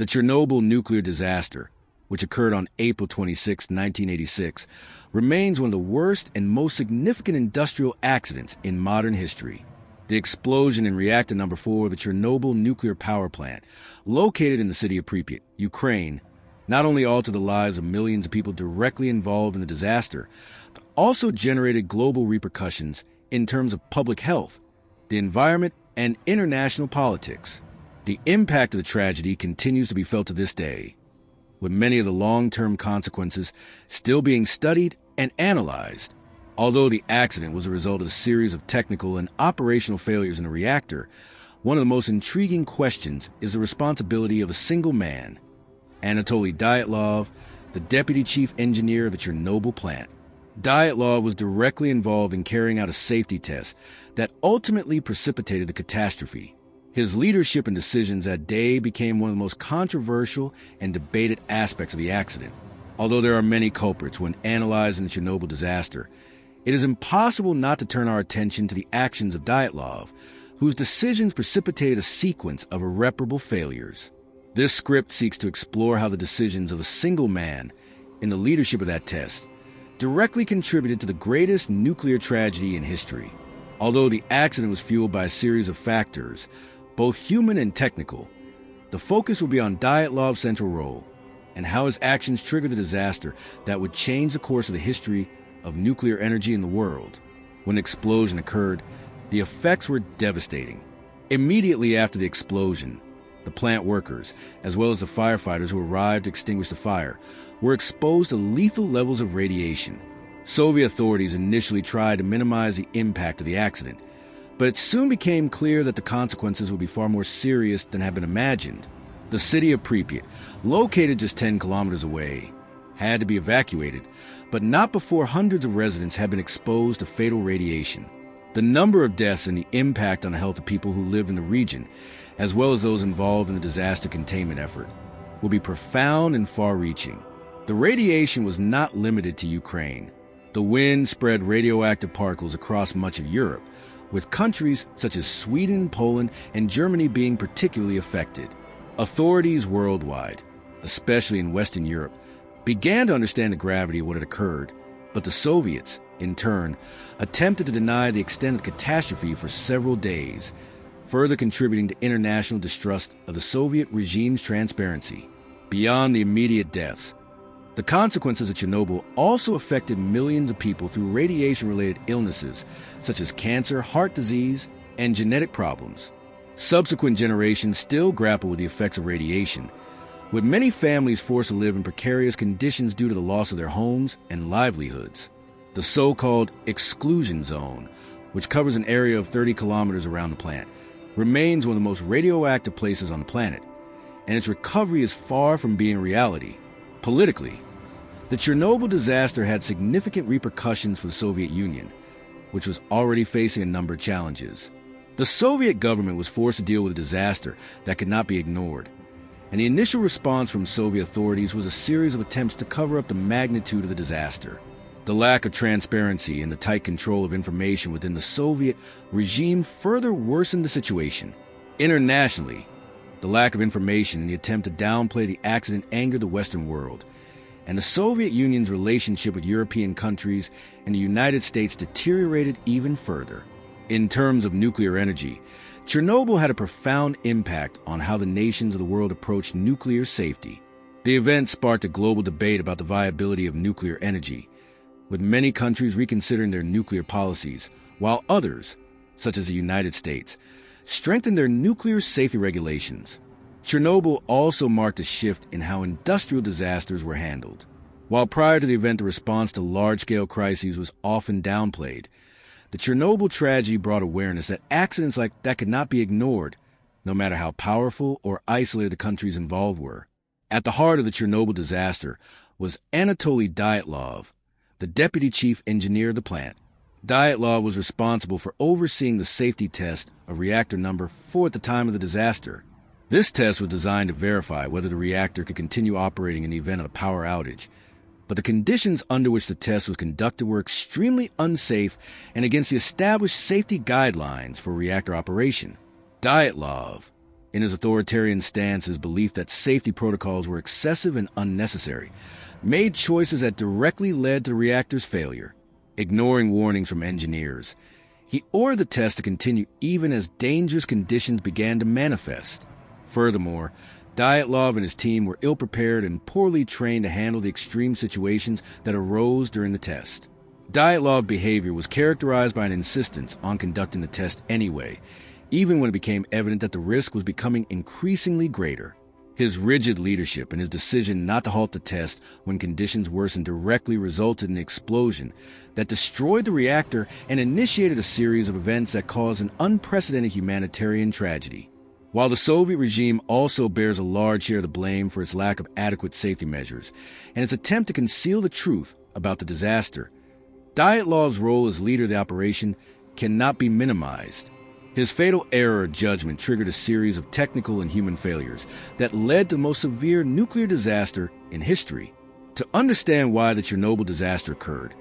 The Chernobyl nuclear disaster, which occurred on April 26, 1986, remains one of the worst and most significant industrial accidents in modern history. The explosion in reactor number 4 of the Chernobyl nuclear power plant, located in the city of Pripit, Ukraine, not only altered the lives of millions of people directly involved in the disaster, but also generated global repercussions in terms of public health, the environment, and international politics. The impact of the tragedy continues to be felt to this day, with many of the long-term consequences still being studied and analyzed. Although the accident was a result of a series of technical and operational failures in the reactor, one of the most intriguing questions is the responsibility of a single man, Anatoly Dyatlov, the deputy chief engineer of the Chernobyl plant. Dyatlov was directly involved in carrying out a safety test that ultimately precipitated the catastrophe. His leadership and decisions that day became one of the most controversial and debated aspects of the accident. Although there are many culprits when analyzing the Chernobyl disaster, it is impossible not to turn our attention to the actions of Dyatlov, whose decisions precipitated a sequence of irreparable failures. This script seeks to explore how the decisions of a single man in the leadership of that test directly contributed to the greatest nuclear tragedy in history. Although the accident was fueled by a series of factors, both human and technical, the focus will be on Dyatlov's central role and how his actions triggered the disaster that would change the course of the history of nuclear energy in the world. When the explosion occurred, the effects were devastating. Immediately after the explosion, the plant workers, as well as the firefighters who arrived to extinguish the fire, were exposed to lethal levels of radiation. Soviet authorities initially tried to minimize the impact of the accident, but it soon became clear that the consequences would be far more serious than had been imagined. The city of Pripit, located just 10 kilometers away, had to be evacuated, but not before hundreds of residents had been exposed to fatal radiation. The number of deaths and the impact on the health of people who lived in the region, as well as those involved in the disaster containment effort, will be profound and far-reaching. The radiation was not limited to Ukraine. The wind spread radioactive particles across much of Europe, with countries such as Sweden, Poland, and Germany being particularly affected. Authorities worldwide, especially in Western Europe, began to understand the gravity of what had occurred, but the Soviets, in turn, attempted to deny the extent of the catastrophe for several days, further contributing to international distrust of the Soviet regime's transparency. Beyond the immediate deaths, the consequences of Chernobyl also affected millions of people through radiation-related illnesses such as cancer, heart disease, and genetic problems. Subsequent generations still grapple with the effects of radiation, with many families forced to live in precarious conditions due to the loss of their homes and livelihoods. The so-called exclusion zone, which covers an area of 30 kilometers around the plant, remains one of the most radioactive places on the planet, and its recovery is far from being reality. Politically, the Chernobyl disaster had significant repercussions for the Soviet Union, which was already facing a number of challenges. The Soviet government was forced to deal with a disaster that could not be ignored, and the initial response from Soviet authorities was a series of attempts to cover up the magnitude of the disaster. The lack of transparency and the tight control of information within the Soviet regime further worsened the situation. Internationally, the lack of information and the attempt to downplay the accident angered the Western world, and the Soviet Union's relationship with European countries and the United States deteriorated even further. In terms of nuclear energy, Chernobyl had a profound impact on how the nations of the world approached nuclear safety. The event sparked a global debate about the viability of nuclear energy, with many countries reconsidering their nuclear policies, while others, such as the United States, strengthened their nuclear safety regulations. Chernobyl also marked a shift in how industrial disasters were handled. While prior to the event the response to large-scale crises was often downplayed, the Chernobyl tragedy brought awareness that accidents like that could not be ignored, no matter how powerful or isolated the countries involved were. At the heart of the Chernobyl disaster was Anatoly Dyatlov, the deputy chief engineer of the plant. Dyatlov was responsible for overseeing the safety test of reactor number 4 at the time of the disaster. This test was designed to verify whether the reactor could continue operating in the event of a power outage, but the conditions under which the test was conducted were extremely unsafe and against the established safety guidelines for reactor operation. Dyatlov, In his authoritarian stance, his belief that safety protocols were excessive and unnecessary made choices that directly led to the reactor's failure. Ignoring warnings from engineers, he ordered the test to continue even as dangerous conditions began to manifest. Furthermore, Dyatlov and his team were ill-prepared and poorly trained to handle the extreme situations that arose during the test. Dyatlov's behavior was characterized by an insistence on conducting the test anyway, even when it became evident that the risk was becoming increasingly greater. His rigid leadership and his decision not to halt the test when conditions worsened directly resulted in an explosion that destroyed the reactor and initiated a series of events that caused an unprecedented humanitarian tragedy. While the Soviet regime also bears a large share of the blame for its lack of adequate safety measures and its attempt to conceal the truth about the disaster, Dyatlov's role as leader of the operation cannot be minimized. His fatal error of judgment triggered a series of technical and human failures that led to the most severe nuclear disaster in history. To understand why the Chernobyl disaster occurred,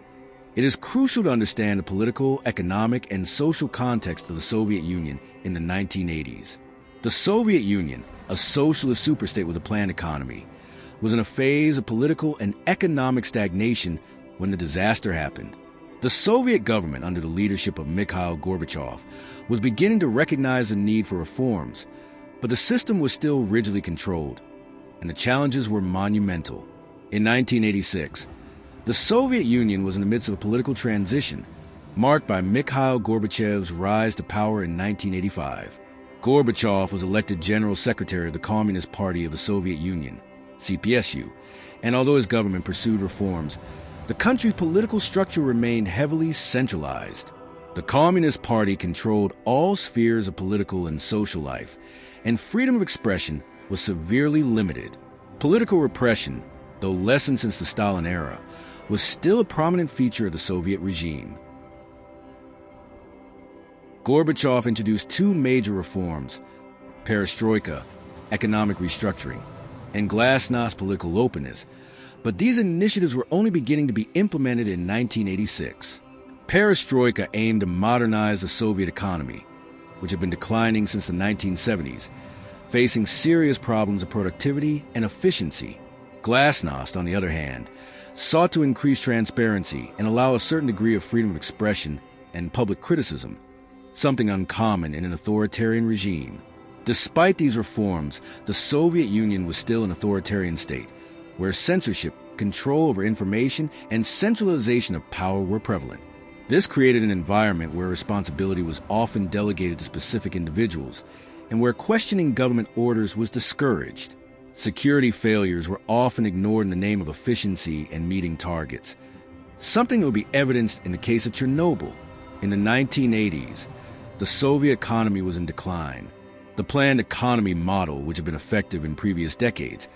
it is crucial to understand the political, economic, and social context of the Soviet Union in the 1980s. The Soviet Union, a socialist superstate with a planned economy, was in a phase of political and economic stagnation when the disaster happened. The Soviet government, under the leadership of Mikhail Gorbachev, was beginning to recognize the need for reforms, but the system was still rigidly controlled, and the challenges were monumental. In 1986, the Soviet Union was in the midst of a political transition, marked by Mikhail Gorbachev's rise to power in 1985. Gorbachev was elected General Secretary of the Communist Party of the Soviet Union, CPSU, and although his government pursued reforms, the country's political structure remained heavily centralized. The Communist Party controlled all spheres of political and social life, and freedom of expression was severely limited. Political repression, though lessened since the Stalin era, was still a prominent feature of the Soviet regime. Gorbachev introduced two major reforms: perestroika, economic restructuring, and glasnost, political openness, but these initiatives were only beginning to be implemented in 1986. Perestroika aimed to modernize the Soviet economy, which had been declining since the 1970s, facing serious problems of productivity and efficiency. Glasnost, on the other hand, sought to increase transparency and allow a certain degree of freedom of expression and public criticism, something uncommon in an authoritarian regime. Despite these reforms, the Soviet Union was still an authoritarian state, where censorship, control over information, and centralization of power were prevalent. This created an environment where responsibility was often delegated to specific individuals, and where questioning government orders was discouraged. Security failures were often ignored in the name of efficiency and meeting targets, something that would be evidenced in the case of Chernobyl. In the 1980s, the Soviet economy was in decline. The planned economy model, which had been effective in previous decades,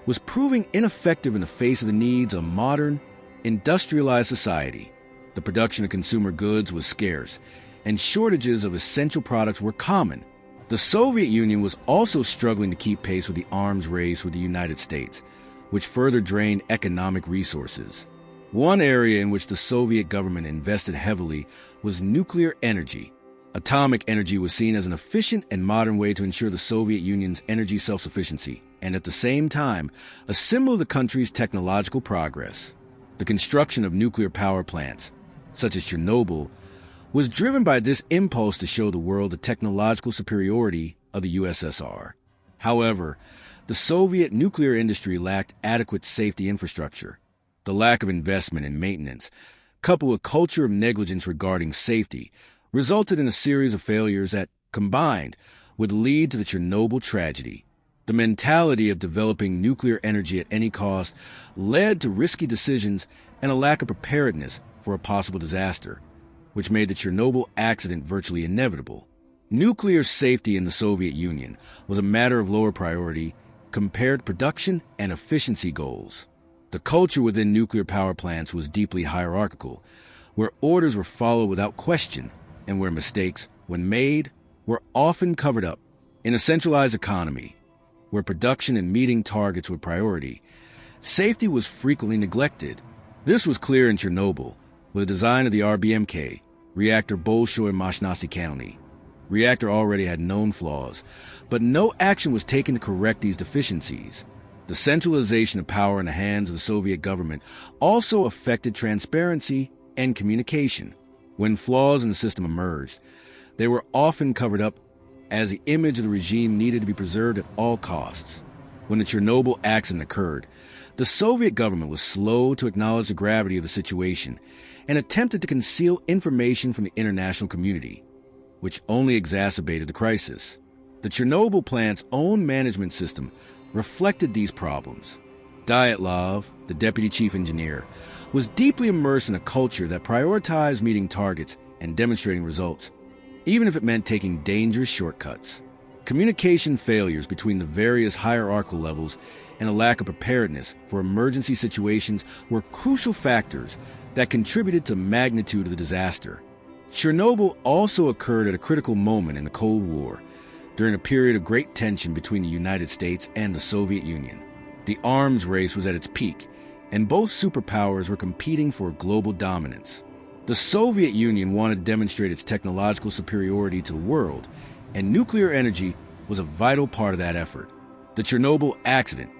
was proving ineffective in the face of the needs of modern, industrialized society. The production of consumer goods was scarce, and shortages of essential products were common. The Soviet Union was also struggling to keep pace with the arms race with the United States, which further drained economic resources. One area in which the Soviet government invested heavily was nuclear energy. Atomic energy was seen as an efficient and modern way to ensure the Soviet Union's energy self-sufficiency, and at the same time, a symbol of the country's technological progress. The construction of nuclear power plants, such as Chernobyl, was driven by this impulse to show the world the technological superiority of the USSR. However, the Soviet nuclear industry lacked adequate safety infrastructure. The lack of investment and maintenance, coupled with a culture of negligence regarding safety, resulted in a series of failures that, combined, would lead to the Chernobyl tragedy. The mentality of developing nuclear energy at any cost led to risky decisions and a lack of preparedness for a possible disaster, which made the Chernobyl accident virtually inevitable. Nuclear safety in the Soviet Union was a matter of lower priority compared to production and efficiency goals. The culture within nuclear power plants was deeply hierarchical, where orders were followed without question, and where mistakes, when made, were often covered up. In a centralized economy, where production and meeting targets were priority, safety was frequently neglected. This was clear in Chernobyl, with the design of the RBMK, reactor Bolshoi Mashnasykalny. reactor already had known flaws, but no action was taken to correct these deficiencies. The centralization of power in the hands of the Soviet government also affected transparency and communication. When flaws in the system emerged, they were often covered up as the image of the regime needed to be preserved at all costs. When the Chernobyl accident occurred, the Soviet government was slow to acknowledge the gravity of the situation and attempted to conceal information from the international community, which only exacerbated the crisis. The Chernobyl plant's own management system reflected these problems. Dyatlov, the deputy chief engineer, was deeply immersed in a culture that prioritized meeting targets and demonstrating results, even if it meant taking dangerous shortcuts. Communication failures between the various hierarchical levels and a lack of preparedness for emergency situations were crucial factors that contributed to the magnitude of the disaster. Chernobyl also occurred at a critical moment in the Cold War, during a period of great tension between the United States and the Soviet Union. The arms race was at its peak, and both superpowers were competing for global dominance. The Soviet Union wanted to demonstrate its technological superiority to the world, and nuclear energy was a vital part of that effort. The Chernobyl accident,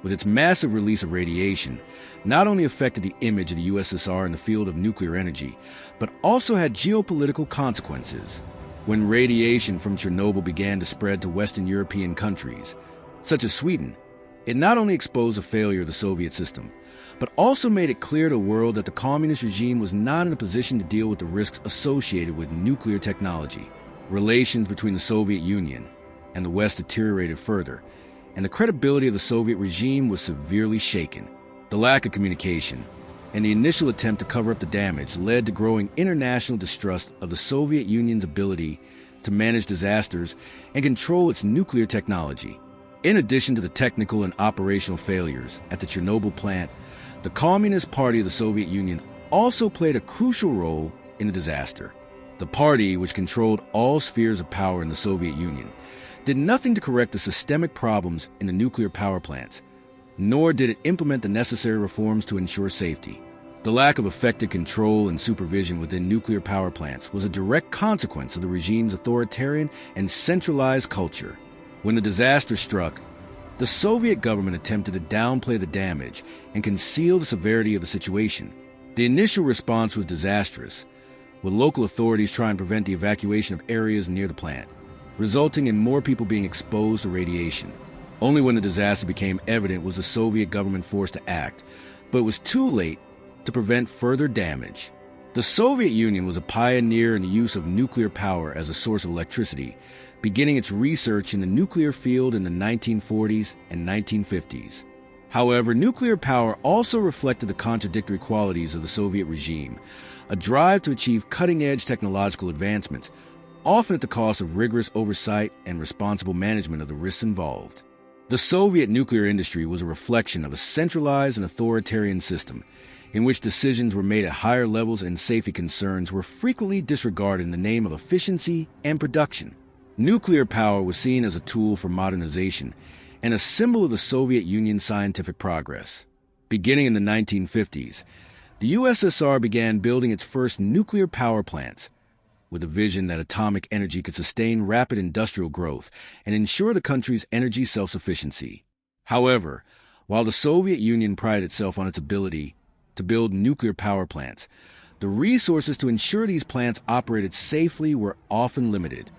with its massive release of radiation, not only affected the image of the USSR in the field of nuclear energy, but also had geopolitical consequences. When radiation from Chernobyl began to spread to Western European countries, such as Sweden, it not only exposed the failure of the Soviet system, but also made it clear to the world that the communist regime was not in a position to deal with the risks associated with nuclear technology. Relations between the Soviet Union and the West deteriorated further, and the credibility of the Soviet regime was severely shaken. The lack of communication and the initial attempt to cover up the damage led to growing international distrust of the Soviet Union's ability to manage disasters and control its nuclear technology. In addition to the technical and operational failures at the Chernobyl plant, the Communist Party of the Soviet Union also played a crucial role in the disaster. The party, which controlled all spheres of power in the Soviet Union, did nothing to correct the systemic problems in the nuclear power plants, nor did it implement the necessary reforms to ensure safety. The lack of effective control and supervision within nuclear power plants was a direct consequence of the regime's authoritarian and centralized culture. When the disaster struck, the Soviet government attempted to downplay the damage and conceal the severity of the situation. The initial response was disastrous, with local authorities trying to prevent the evacuation of areas near the plant, resulting in more people being exposed to radiation. Only when the disaster became evident was the Soviet government forced to act, but it was too late to prevent further damage. The Soviet Union was a pioneer in the use of nuclear power as a source of electricity, beginning its research in the nuclear field in the 1940s and 1950s. However, nuclear power also reflected the contradictory qualities of the Soviet regime, a drive to achieve cutting-edge technological advancements, often at the cost of rigorous oversight and responsible management of the risks involved. The Soviet nuclear industry was a reflection of a centralized and authoritarian system, in which decisions were made at higher levels and safety concerns were frequently disregarded in the name of efficiency and production. Nuclear power was seen as a tool for modernization and a symbol of the Soviet Union's scientific progress. Beginning in the 1950s, the USSR began building its first nuclear power plants, with a vision that atomic energy could sustain rapid industrial growth and ensure the country's energy self-sufficiency. However, while the Soviet Union prided itself on its ability to build nuclear power plants, the resources to ensure these plants operated safely were often limited.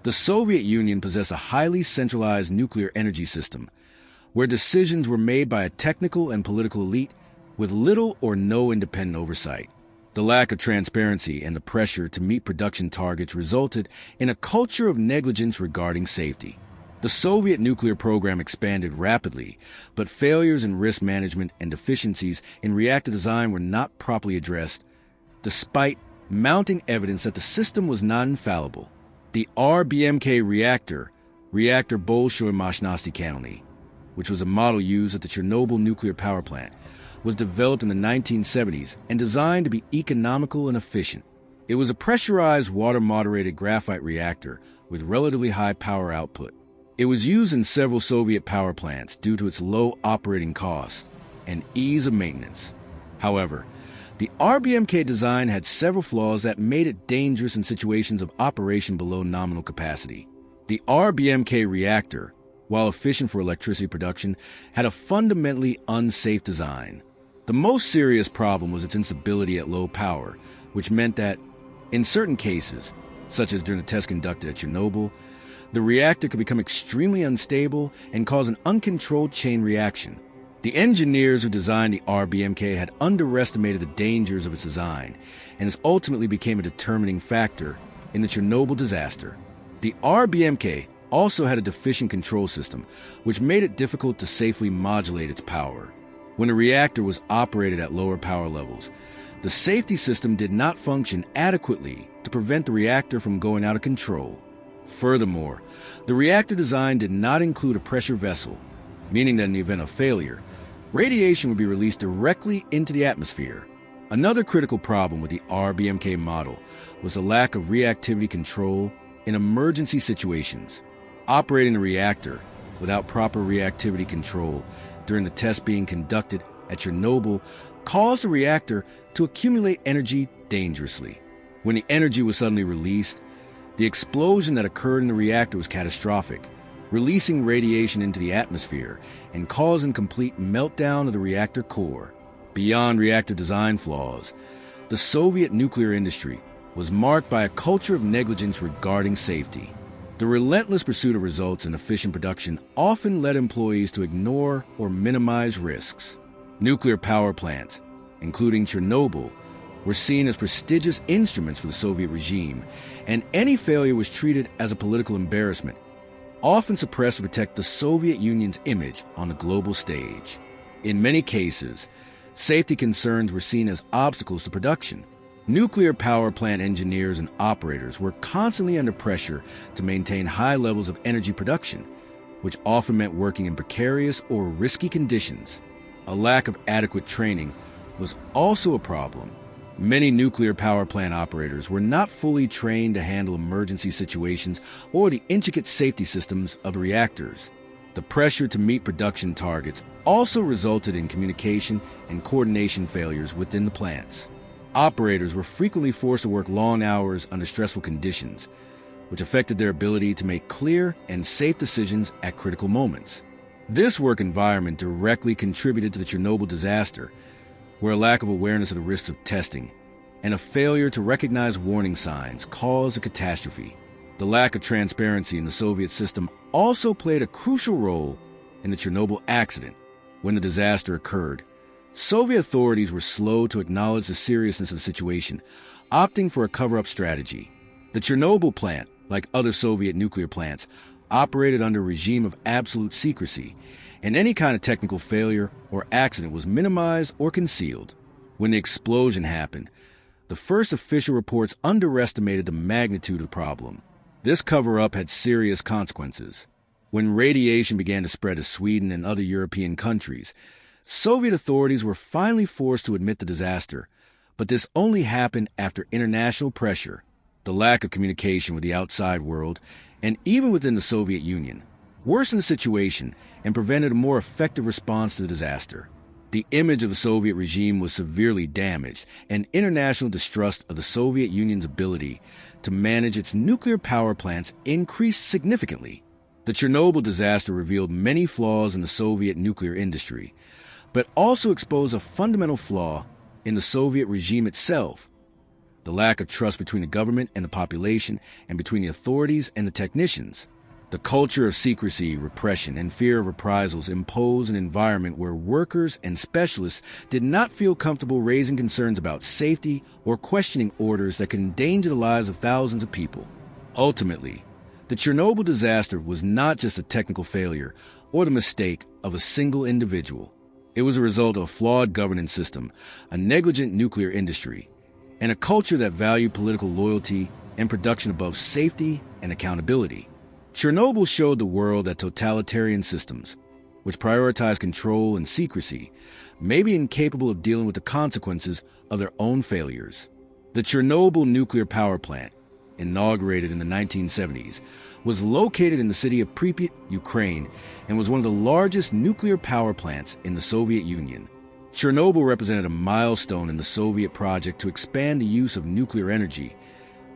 The Soviet Union possessed a highly centralized nuclear energy system, where decisions were made by a technical and political elite with little or no independent oversight. The lack of transparency and the pressure to meet production targets resulted in a culture of negligence regarding safety. The Soviet nuclear program expanded rapidly, but failures in risk management and deficiencies in reactor design were not properly addressed, despite mounting evidence that the system was not infallible. The RBMK reactor, Reactor Bolshoi Mashnosty County, which was a model used at the Chernobyl nuclear power plant, was developed in the 1970s and designed to be economical and efficient. It was a pressurized, water-moderated graphite reactor with relatively high power output. It was used in several Soviet power plants due to its low operating costs and ease of maintenance. However, The RBMK design had several flaws that made it dangerous in situations of operation below nominal capacity. The RBMK reactor, while efficient for electricity production, had a fundamentally unsafe design. The most serious problem was its instability at low power, which meant that, in certain cases, such as during the test conducted at Chernobyl, the reactor could become extremely unstable and cause an uncontrolled chain reaction. The engineers who designed the RBMK had underestimated the dangers of its design, and this ultimately became a determining factor in the Chernobyl disaster. The RBMK also had a deficient control system, which made it difficult to safely modulate its power. When the reactor was operated at lower power levels, the safety system did not function adequately to prevent the reactor from going out of control. Furthermore, the reactor design did not include a pressure vessel, meaning that in the event of failure, radiation would be released directly into the atmosphere. Another critical problem with the RBMK model was the lack of reactivity control in emergency situations. Operating the reactor without proper reactivity control during the test being conducted at Chernobyl caused the reactor to accumulate energy dangerously. When the energy was suddenly released, the explosion that occurred in the reactor was catastrophic, releasing radiation into the atmosphere and causing complete meltdown of the reactor core. Beyond reactor design flaws, the Soviet nuclear industry was marked by a culture of negligence regarding safety. The relentless pursuit of results and efficient production often led employees to ignore or minimize risks. Nuclear power plants, including Chernobyl, were seen as prestigious instruments for the Soviet regime, and any failure was treated as a political embarrassment, often suppressed to protect the Soviet Union's image on the global stage. In many cases, safety concerns were seen as obstacles to production. Nuclear power plant engineers and operators were constantly under pressure to maintain high levels of energy production, which often meant working in precarious or risky conditions. A lack of adequate training was also a problem. Many nuclear power plant operators were not fully trained to handle emergency situations or the intricate safety systems of the reactors. The pressure to meet production targets also resulted in communication and coordination failures within the plants. Operators were frequently forced to work long hours under stressful conditions, which affected their ability to make clear and safe decisions at critical moments. This work environment directly contributed to the Chernobyl disaster, where a lack of awareness of the risks of testing and a failure to recognize warning signs caused a catastrophe. The lack of transparency in the Soviet system also played a crucial role in the Chernobyl accident. When the disaster occurred, Soviet authorities were slow to acknowledge the seriousness of the situation, opting for a cover-up strategy. The Chernobyl plant, like other Soviet nuclear plants, operated under a regime of absolute secrecy, and any kind of technical failure or accident was minimized or concealed. When the explosion happened, the first official reports underestimated the magnitude of the problem. This cover-up had serious consequences. When radiation began to spread to Sweden and other European countries, Soviet authorities were finally forced to admit the disaster, but this only happened after international pressure. The lack of communication with the outside world, and even within the Soviet Union, worsened the situation and prevented a more effective response to the disaster. The image of the Soviet regime was severely damaged, and international distrust of the Soviet Union's ability to manage its nuclear power plants increased significantly. The Chernobyl disaster revealed many flaws in the Soviet nuclear industry, but also exposed a fundamental flaw in the Soviet regime itself: the lack of trust between the government and the population, and between the authorities and the technicians. The culture of secrecy, repression, and fear of reprisals imposed an environment where workers and specialists did not feel comfortable raising concerns about safety or questioning orders that could endanger the lives of thousands of people. Ultimately, the Chernobyl disaster was not just a technical failure or the mistake of a single individual. It was a result of a flawed governance system, a negligent nuclear industry, and a culture that valued political loyalty and production above safety and accountability. Chernobyl showed the world that totalitarian systems, which prioritize control and secrecy, may be incapable of dealing with the consequences of their own failures. The Chernobyl nuclear power plant, inaugurated in the 1970s, was located in the city of Pripit, Ukraine, and was one of the largest nuclear power plants in the Soviet Union. Chernobyl represented a milestone in the Soviet project to expand the use of nuclear energy,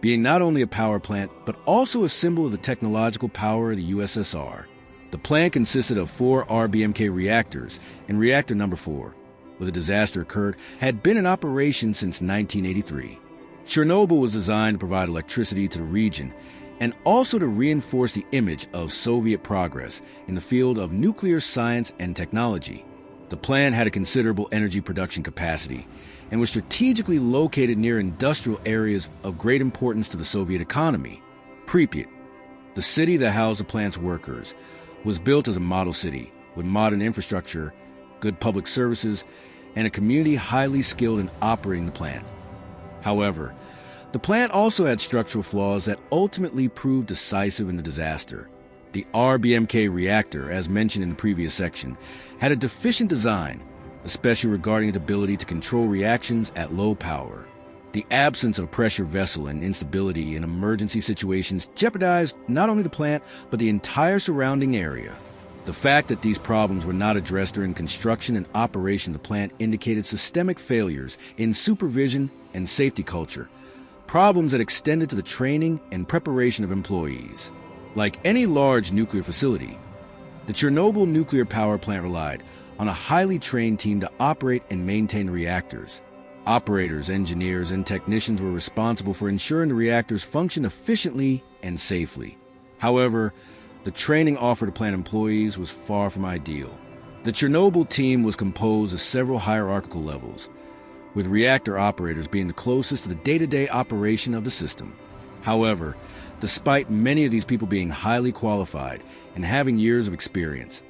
being not only a power plant, but also a symbol of the technological power of the USSR. The plant consisted of 4 RBMK reactors, and reactor number 4, where the disaster occurred, had been in operation since 1983. Chernobyl was designed to provide electricity to the region and also to reinforce the image of Soviet progress in the field of nuclear science and technology. The plant had a considerable energy production capacity and was strategically located near industrial areas of great importance to the Soviet economy. Pripit, the city that housed the plant's workers, was built as a model city with modern infrastructure, good public services, and a community highly skilled in operating the plant. However, the plant also had structural flaws that ultimately proved decisive in the disaster. The RBMK reactor, as mentioned in the previous section, had a deficient design, especially regarding its ability to control reactions at low power. The absence of a pressure vessel and instability in emergency situations jeopardized not only the plant, but the entire surrounding area. The fact that these problems were not addressed during construction and operation of the plant indicated systemic failures in supervision and safety culture, problems that extended to the training and preparation of employees. Like any large nuclear facility, the Chernobyl nuclear power plant relied on a highly trained team to operate and maintain the reactors. Operators, engineers, and technicians were responsible for ensuring the reactors functioned efficiently and safely. However, the training offered to plant employees was far from ideal. The Chernobyl team was composed of several hierarchical levels, with reactor operators being the closest to the day-to-day operation of the system. However, despite many of these people being highly qualified and having years of experience,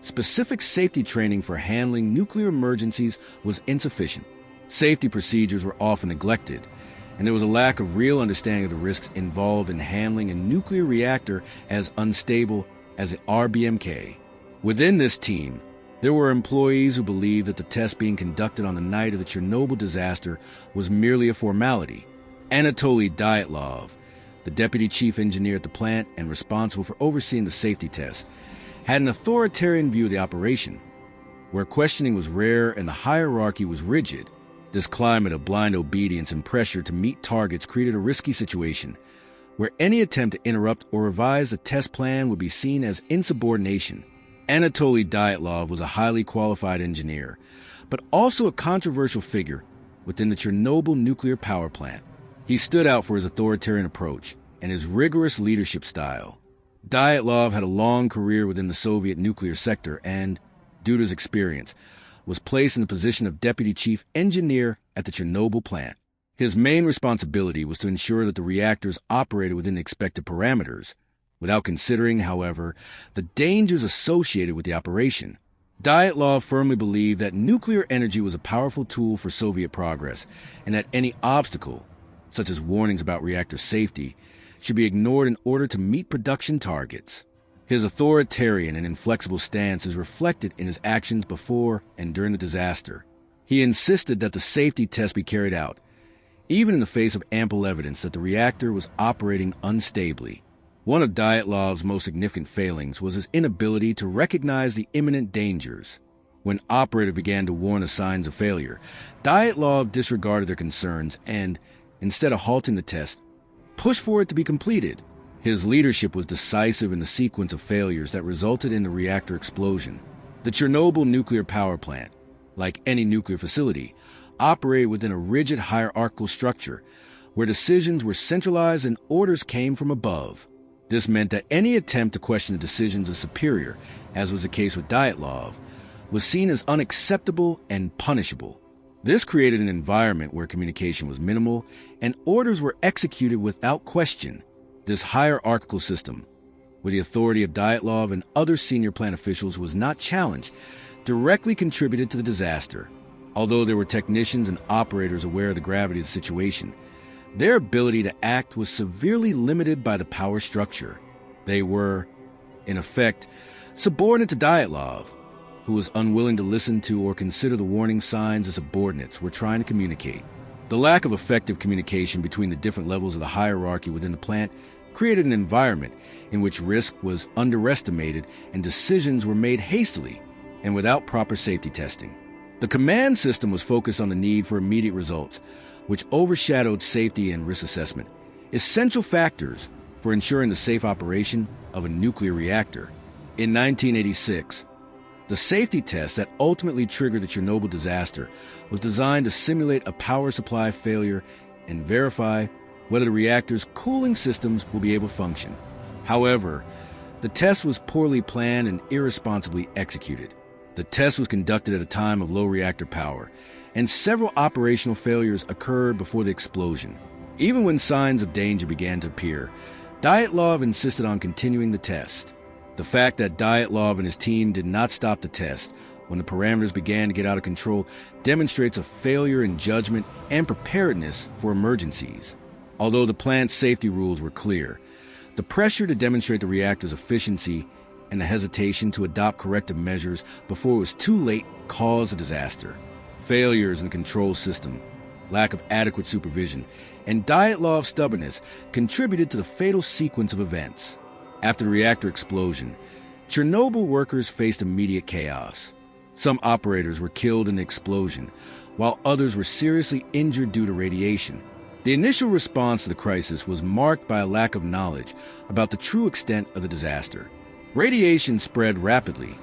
specific safety training for handling nuclear emergencies was insufficient. Safety procedures were often neglected, and there was a lack of real understanding of the risks involved in handling a nuclear reactor as unstable as the RBMK. Within this team, there were employees who believed that the test being conducted on the night of the Chernobyl disaster was merely a formality. Anatoly Dyatlov, the deputy chief engineer at the plant and responsible for overseeing the safety test, had an authoritarian view of the operation, where questioning was rare and the hierarchy was rigid. This climate of blind obedience and pressure to meet targets created a risky situation, where any attempt to interrupt or revise the test plan would be seen as insubordination. Anatoly Dyatlov was a highly qualified engineer, but also a controversial figure within the Chernobyl nuclear power plant. He stood out for his authoritarian approach and his rigorous leadership style. Dyatlov had a long career within the Soviet nuclear sector and, due to his experience, was placed in the position of deputy chief engineer at the Chernobyl plant. His main responsibility was to ensure that the reactors operated within the expected parameters, without considering, however, the dangers associated with the operation. Dyatlov firmly believed that nuclear energy was a powerful tool for Soviet progress, and that any obstacle, such as warnings about reactor safety, should be ignored in order to meet production targets. His authoritarian and inflexible stance is reflected in his actions before and during the disaster. He insisted that the safety test be carried out, even in the face of ample evidence that the reactor was operating unstably. One of Dyatlov's most significant failings was his inability to recognize the imminent dangers. When operators began to warn of signs of failure, Dyatlov disregarded their concerns and, instead of halting the test, pushed for it to be completed. His leadership was decisive in the sequence of failures that resulted in the reactor explosion. The Chernobyl nuclear power plant, like any nuclear facility, operated within a rigid hierarchical structure where decisions were centralized and orders came from above. This meant that any attempt to question the decisions of superior, as was the case with Dyatlov, was seen as unacceptable and punishable. This created an environment where communication was minimal and orders were executed without question. This hierarchical system, with the authority of Dyatlov and other senior plant officials, was not challenged, directly contributed to the disaster. Although there were technicians and operators aware of the gravity of the situation, their ability to act was severely limited by the power structure. They were, in effect, subordinate to Dyatlov, who was unwilling to listen to or consider the warning signs the subordinates were trying to communicate. The lack of effective communication between the different levels of the hierarchy within the plant created an environment in which risk was underestimated and decisions were made hastily and without proper safety testing. The command system was focused on the need for immediate results, which overshadowed safety and risk assessment, essential factors for ensuring the safe operation of a nuclear reactor. In 1986, the safety test that ultimately triggered the Chernobyl disaster was designed to simulate a power supply failure and verify whether the reactor's cooling systems will be able to function. However, the test was poorly planned and irresponsibly executed. The test was conducted at a time of low reactor power, and several operational failures occurred before the explosion. Even when signs of danger began to appear, Dyatlov insisted on continuing the test. The fact that Dyatlov and his team did not stop the test when the parameters began to get out of control demonstrates a failure in judgment and preparedness for emergencies. Although the plant's safety rules were clear, the pressure to demonstrate the reactor's efficiency and the hesitation to adopt corrective measures before it was too late caused a disaster. Failures in the control system, lack of adequate supervision, and Dyatlov's stubbornness contributed to the fatal sequence of events. After the reactor explosion, Chernobyl workers faced immediate chaos. Some operators were killed in the explosion, while others were seriously injured due to radiation. The initial response to the crisis was marked by a lack of knowledge about the true extent of the disaster. Radiation spread rapidly,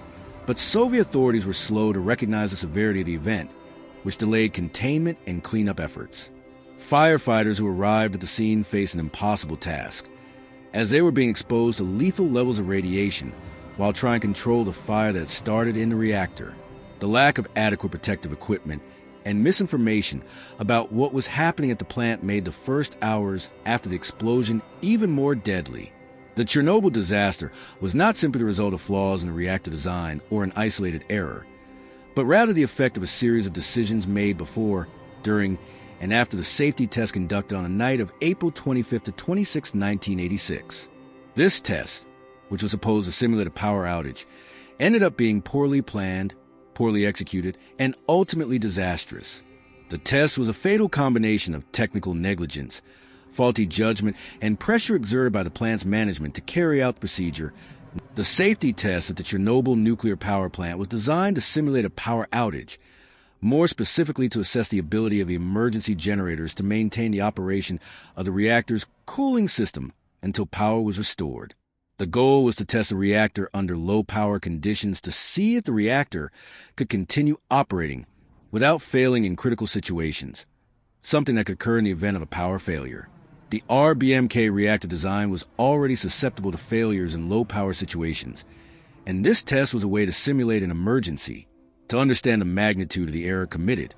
but Soviet authorities were slow to recognize the severity of the event, which delayed containment and cleanup efforts. Firefighters who arrived at the scene faced an impossible task, as they were being exposed to lethal levels of radiation while trying to control the fire that had started in the reactor. The lack of adequate protective equipment and misinformation about what was happening at the plant made the first hours after the explosion even more deadly. The Chernobyl disaster was not simply the result of flaws in the reactor design or an isolated error, but rather the effect of a series of decisions made before, during, and after the safety test conducted on the night of April 25 to 26, 1986. This test, which was supposed to simulate a power outage, ended up being poorly planned, poorly executed, and ultimately disastrous. The test was a fatal combination of technical negligence, faulty judgment, and pressure exerted by the plant's management to carry out the procedure. The safety test at the Chernobyl nuclear power plant was designed to simulate a power outage, more specifically to assess the ability of the emergency generators to maintain the operation of the reactor's cooling system until power was restored. The goal was to test the reactor under low-power conditions to see if the reactor could continue operating without failing in critical situations, something that could occur in the event of a power failure. The RBMK reactor design was already susceptible to failures in low-power situations, and this test was a way to simulate an emergency. To understand the magnitude of the error committed,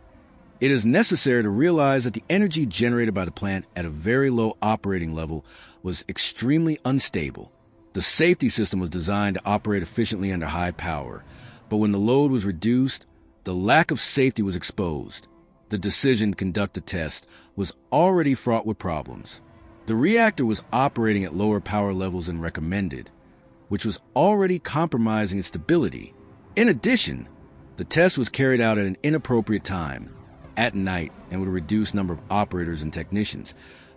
it is necessary to realize that the energy generated by the plant at a very low operating level was extremely unstable. The safety system was designed to operate efficiently under high power, but when the load was reduced, the lack of safety was exposed. The decision to conduct the test was already fraught with problems. The reactor was operating at lower power levels than recommended, which was already compromising its stability. In addition, the test was carried out at an inappropriate time, at night, and with a reduced number of operators and technicians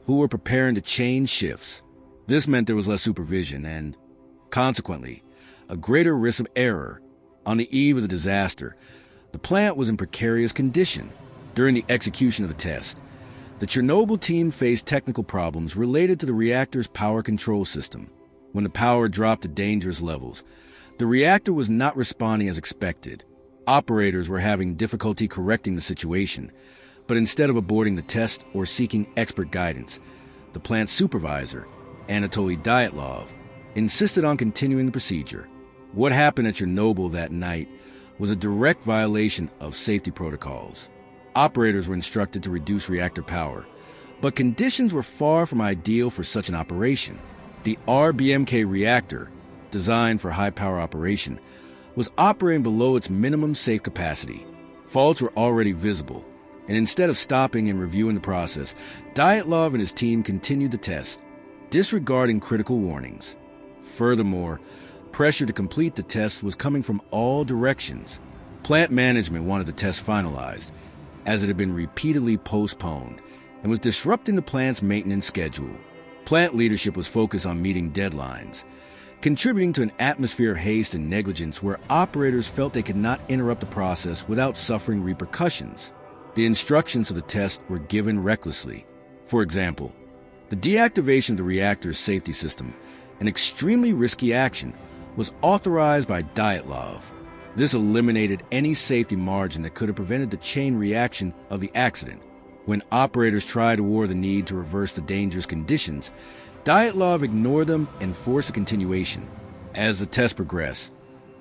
who were preparing to change shifts. This meant there was less supervision and, consequently, a greater risk of error. On the eve of the disaster, the plant was in precarious condition. During the execution of the test, the Chernobyl team faced technical problems related to the reactor's power control system. When the power dropped to dangerous levels, the reactor was not responding as expected. Operators were having difficulty correcting the situation, but instead of aborting the test or seeking expert guidance, the plant supervisor, Anatoly Dyatlov, insisted on continuing the procedure. What happened at Chernobyl that night was a direct violation of safety protocols. Operators were instructed to reduce reactor power, but conditions were far from ideal for such an operation. The RBMK reactor, designed for high-power operation, was operating below its minimum safe capacity. Faults were already visible, and instead of stopping and reviewing the process, Dyatlov and his team continued the test, disregarding critical warnings. Furthermore, pressure to complete the test was coming from all directions. Plant management wanted the test finalized, as it had been repeatedly postponed, and was disrupting the plant's maintenance schedule. Plant leadership was focused on meeting deadlines. contributing to an atmosphere of haste and negligence where operators felt they could not interrupt the process without suffering repercussions. The instructions for the test were given recklessly. For example, the deactivation of the reactor's safety system, an extremely risky action, was authorized by Dyatlov. This eliminated any safety margin that could have prevented the chain reaction of the accident. When operators tried to warn the need to reverse the dangerous conditions, Dyatlov ignored them and forced a continuation. As the test progressed,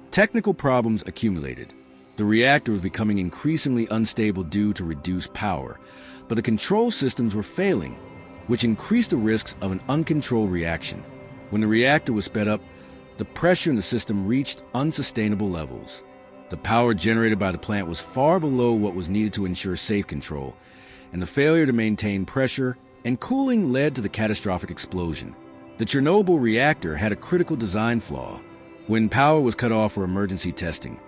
technical problems accumulated. The reactor was becoming increasingly unstable due to reduced power, but the control systems were failing, which increased the risks of an uncontrolled reaction. When the reactor was sped up, the pressure in the system reached unsustainable levels. The power generated by the plant was far below what was needed to ensure safe control, and the failure to maintain pressure and cooling led to the catastrophic explosion. The Chernobyl reactor had a critical design flaw. When power was cut off for emergency testing,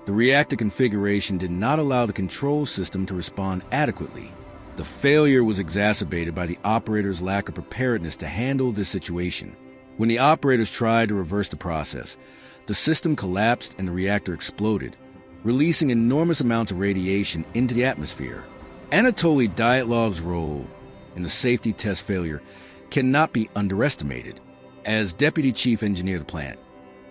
the reactor configuration did not allow the control system to respond adequately. The failure was exacerbated by the operator's lack of preparedness to handle this situation. When the operators tried to reverse the process, the system collapsed and the reactor exploded, releasing enormous amounts of radiation into the atmosphere. Anatoly Dyatlov's role in the safety test failure cannot be underestimated. As deputy chief engineer of the plant,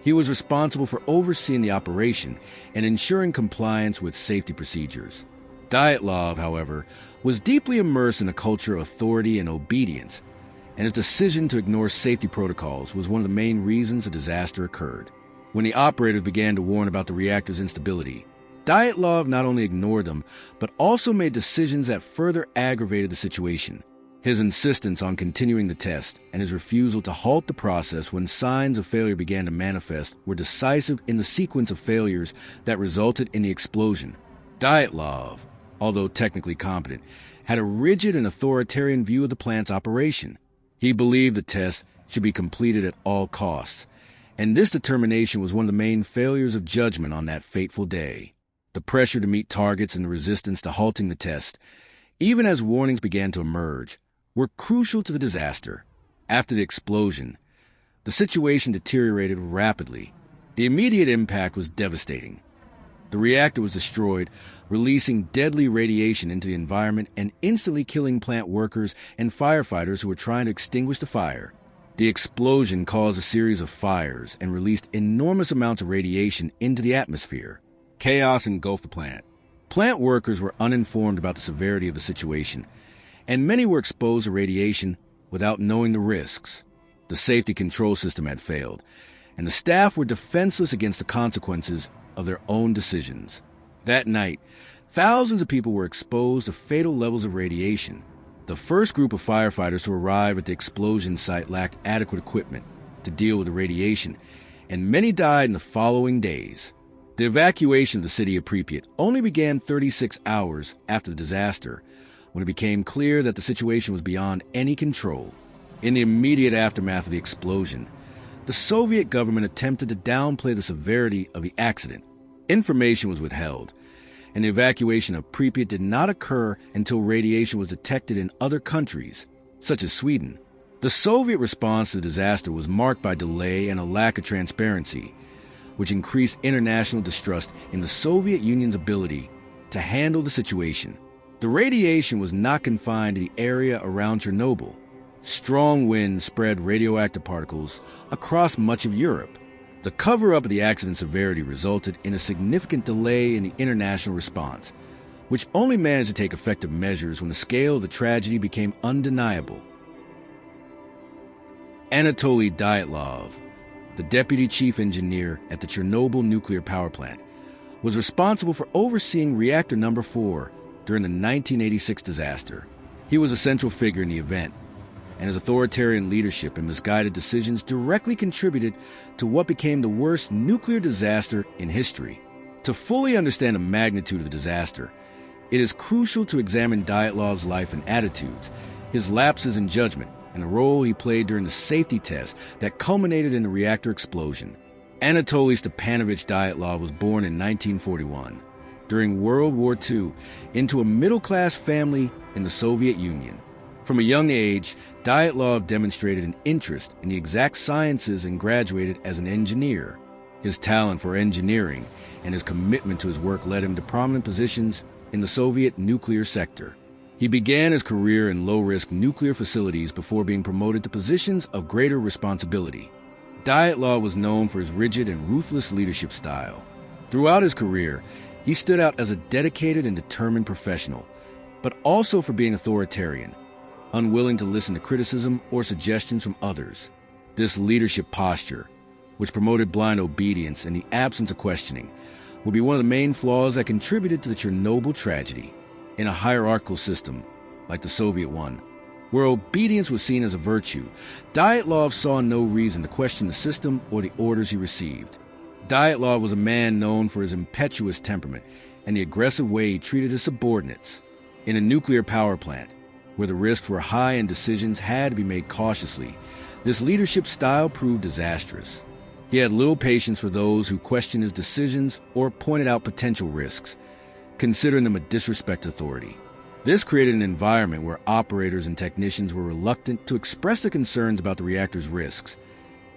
he was responsible for overseeing the operation and ensuring compliance with safety procedures. Dyatlov, however, was deeply immersed in a culture of authority and obedience, and his decision to ignore safety protocols was one of the main reasons the disaster occurred. When the operators began to warn about the reactor's instability, Dyatlov not only ignored them, but also made decisions that further aggravated the situation. His insistence on continuing the test and his refusal to halt the process when signs of failure began to manifest were decisive in the sequence of failures that resulted in the explosion. Dyatlov, although technically competent, had a rigid and authoritarian view of the plant's operation. He believed the test should be completed at all costs, and this determination was one of the main failures of judgment on that fateful day. The pressure to meet targets and the resistance to halting the test, even as warnings began to emerge, were crucial to the disaster. After the explosion, the situation deteriorated rapidly. The immediate impact was devastating. The reactor was destroyed, releasing deadly radiation into the environment and instantly killing plant workers and firefighters who were trying to extinguish the fire. The explosion caused a series of fires and released enormous amounts of radiation into the atmosphere. Chaos engulfed the plant. Plant workers were uninformed about the severity of the situation, and many were exposed to radiation without knowing the risks. The safety control system had failed, and the staff were defenseless against the consequences of their own decisions. That night, thousands of people were exposed to fatal levels of radiation. The first group of firefighters to arrive at the explosion site lacked adequate equipment to deal with the radiation, and many died in the following days. The evacuation of the city of Pripit only began 36 hours after the disaster, when it became clear that the situation was beyond any control. In the immediate aftermath of the explosion, the Soviet government attempted to downplay the severity of the accident. Information was withheld, and the evacuation of Pripyat did not occur until radiation was detected in other countries, such as Sweden. The Soviet response to the disaster was marked by delay and a lack of transparency, which increased international distrust in the Soviet Union's ability to handle the situation. The radiation was not confined to the area around Chernobyl. Strong winds spread radioactive particles across much of Europe. The cover-up of the accident's severity resulted in a significant delay in the international response, which only managed to take effective measures when the scale of the tragedy became undeniable. Anatoly Dyatlov, the deputy chief engineer at the Chernobyl nuclear power plant, was responsible for overseeing reactor number 4 during the 1986 disaster. He was a central figure in the event, and his authoritarian leadership and misguided decisions directly contributed to what became the worst nuclear disaster in history. To fully understand the magnitude of the disaster, it is crucial to examine Dyatlov's life and attitudes, his lapses in judgment, and the role he played during the safety test that culminated in the reactor explosion. Anatoly Stepanovich Dyatlov was born in 1941, during World War II, into a middle-class family in the Soviet Union. From a young age, Dyatlov demonstrated an interest in the exact sciences and graduated as an engineer. His talent for engineering and his commitment to his work led him to prominent positions in the Soviet nuclear sector. He began his career in low-risk nuclear facilities before being promoted to positions of greater responsibility. Dyatlov was known for his rigid and ruthless leadership style. Throughout his career, he stood out as a dedicated and determined professional, but also for being authoritarian, unwilling to listen to criticism or suggestions from others. This leadership posture, which promoted blind obedience and the absence of questioning, would be one of the main flaws that contributed to the Chernobyl tragedy. In a hierarchical system, like the Soviet one, where obedience was seen as a virtue, Dyatlov saw no reason to question the system or the orders he received. Dyatlov was a man known for his impetuous temperament and the aggressive way he treated his subordinates. In a nuclear power plant, where the risks were high and decisions had to be made cautiously, this leadership style proved disastrous. He had little patience for those who questioned his decisions or pointed out potential risks, considering them a disrespect to authority. This created an environment where operators and technicians were reluctant to express their concerns about the reactor's risks,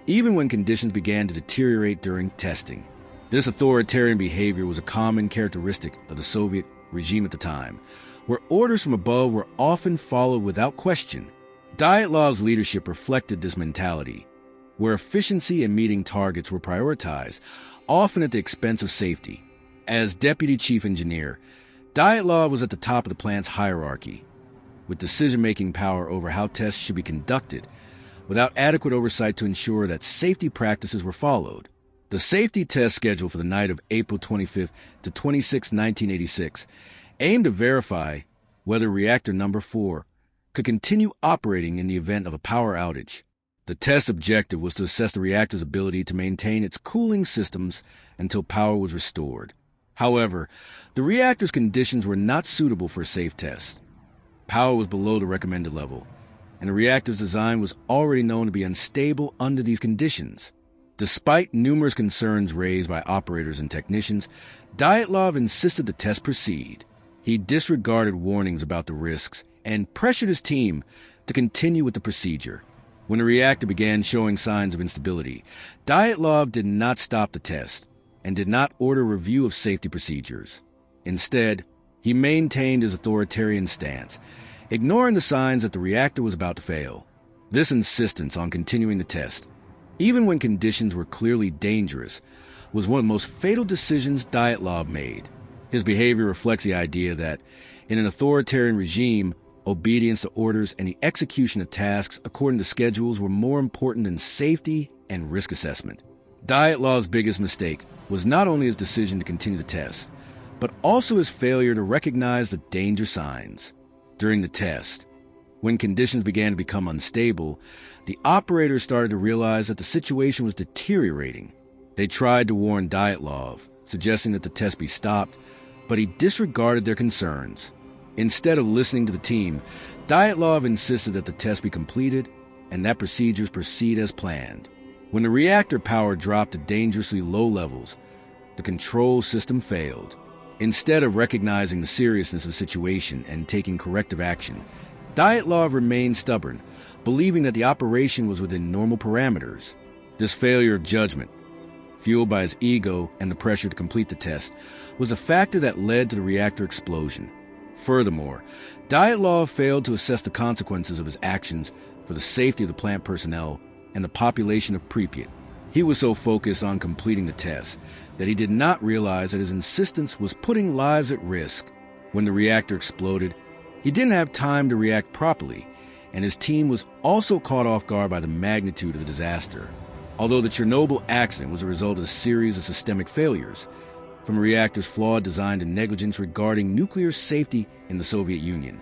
even when conditions began to deteriorate during testing. This authoritarian behavior was a common characteristic of the Soviet regime at the time, where orders from above were often followed without question. Dyatlov's leadership reflected this mentality, where efficiency and meeting targets were prioritized, often at the expense of safety. As deputy chief engineer, Dyatlov was at the top of the plant's hierarchy, with decision-making power over how tests should be conducted, without adequate oversight to ensure that safety practices were followed. The safety test schedule for the night of April 25 to 26, 1986, aimed to verify whether reactor number 4 could continue operating in the event of a power outage. The test objective was to assess the reactor's ability to maintain its cooling systems until power was restored. However, the reactor's conditions were not suitable for a safe test. Power was below the recommended level, and the reactor's design was already known to be unstable under these conditions. Despite numerous concerns raised by operators and technicians, Dyatlov insisted the test proceed. He disregarded warnings about the risks and pressured his team to continue with the procedure. When the reactor began showing signs of instability, Dyatlov did not stop the test and did not order a review of safety procedures. Instead, he maintained his authoritarian stance, ignoring the signs that the reactor was about to fail. This insistence on continuing the test, even when conditions were clearly dangerous, was one of the most fatal decisions Dyatlov made. His behavior reflects the idea that, in an authoritarian regime, obedience to orders and the execution of tasks according to schedules were more important than safety and risk assessment. Dyatlov's biggest mistake was not only his decision to continue the test, but also his failure to recognize the danger signs. During the test, when conditions began to become unstable, the operators started to realize that the situation was deteriorating. They tried to warn Dyatlov, suggesting that the test be stopped, but he disregarded their concerns. Instead of listening to the team, Dyatlov insisted that the test be completed and that procedures proceed as planned. When the reactor power dropped to dangerously low levels, the control system failed. Instead of recognizing the seriousness of the situation and taking corrective action, Dyatlov remained stubborn, believing that the operation was within normal parameters. This failure of judgment, fueled by his ego and the pressure to complete the test, was a factor that led to the reactor explosion. Furthermore, Dyatlov failed to assess the consequences of his actions for the safety of the plant personnel and the population of Pripit. He was so focused on completing the test that he did not realize that his insistence was putting lives at risk. When the reactor exploded, he didn't have time to react properly, and his team was also caught off guard by the magnitude of the disaster. Although the Chernobyl accident was a result of a series of systemic failures, from a reactor's flawed design to negligence regarding nuclear safety in the Soviet Union,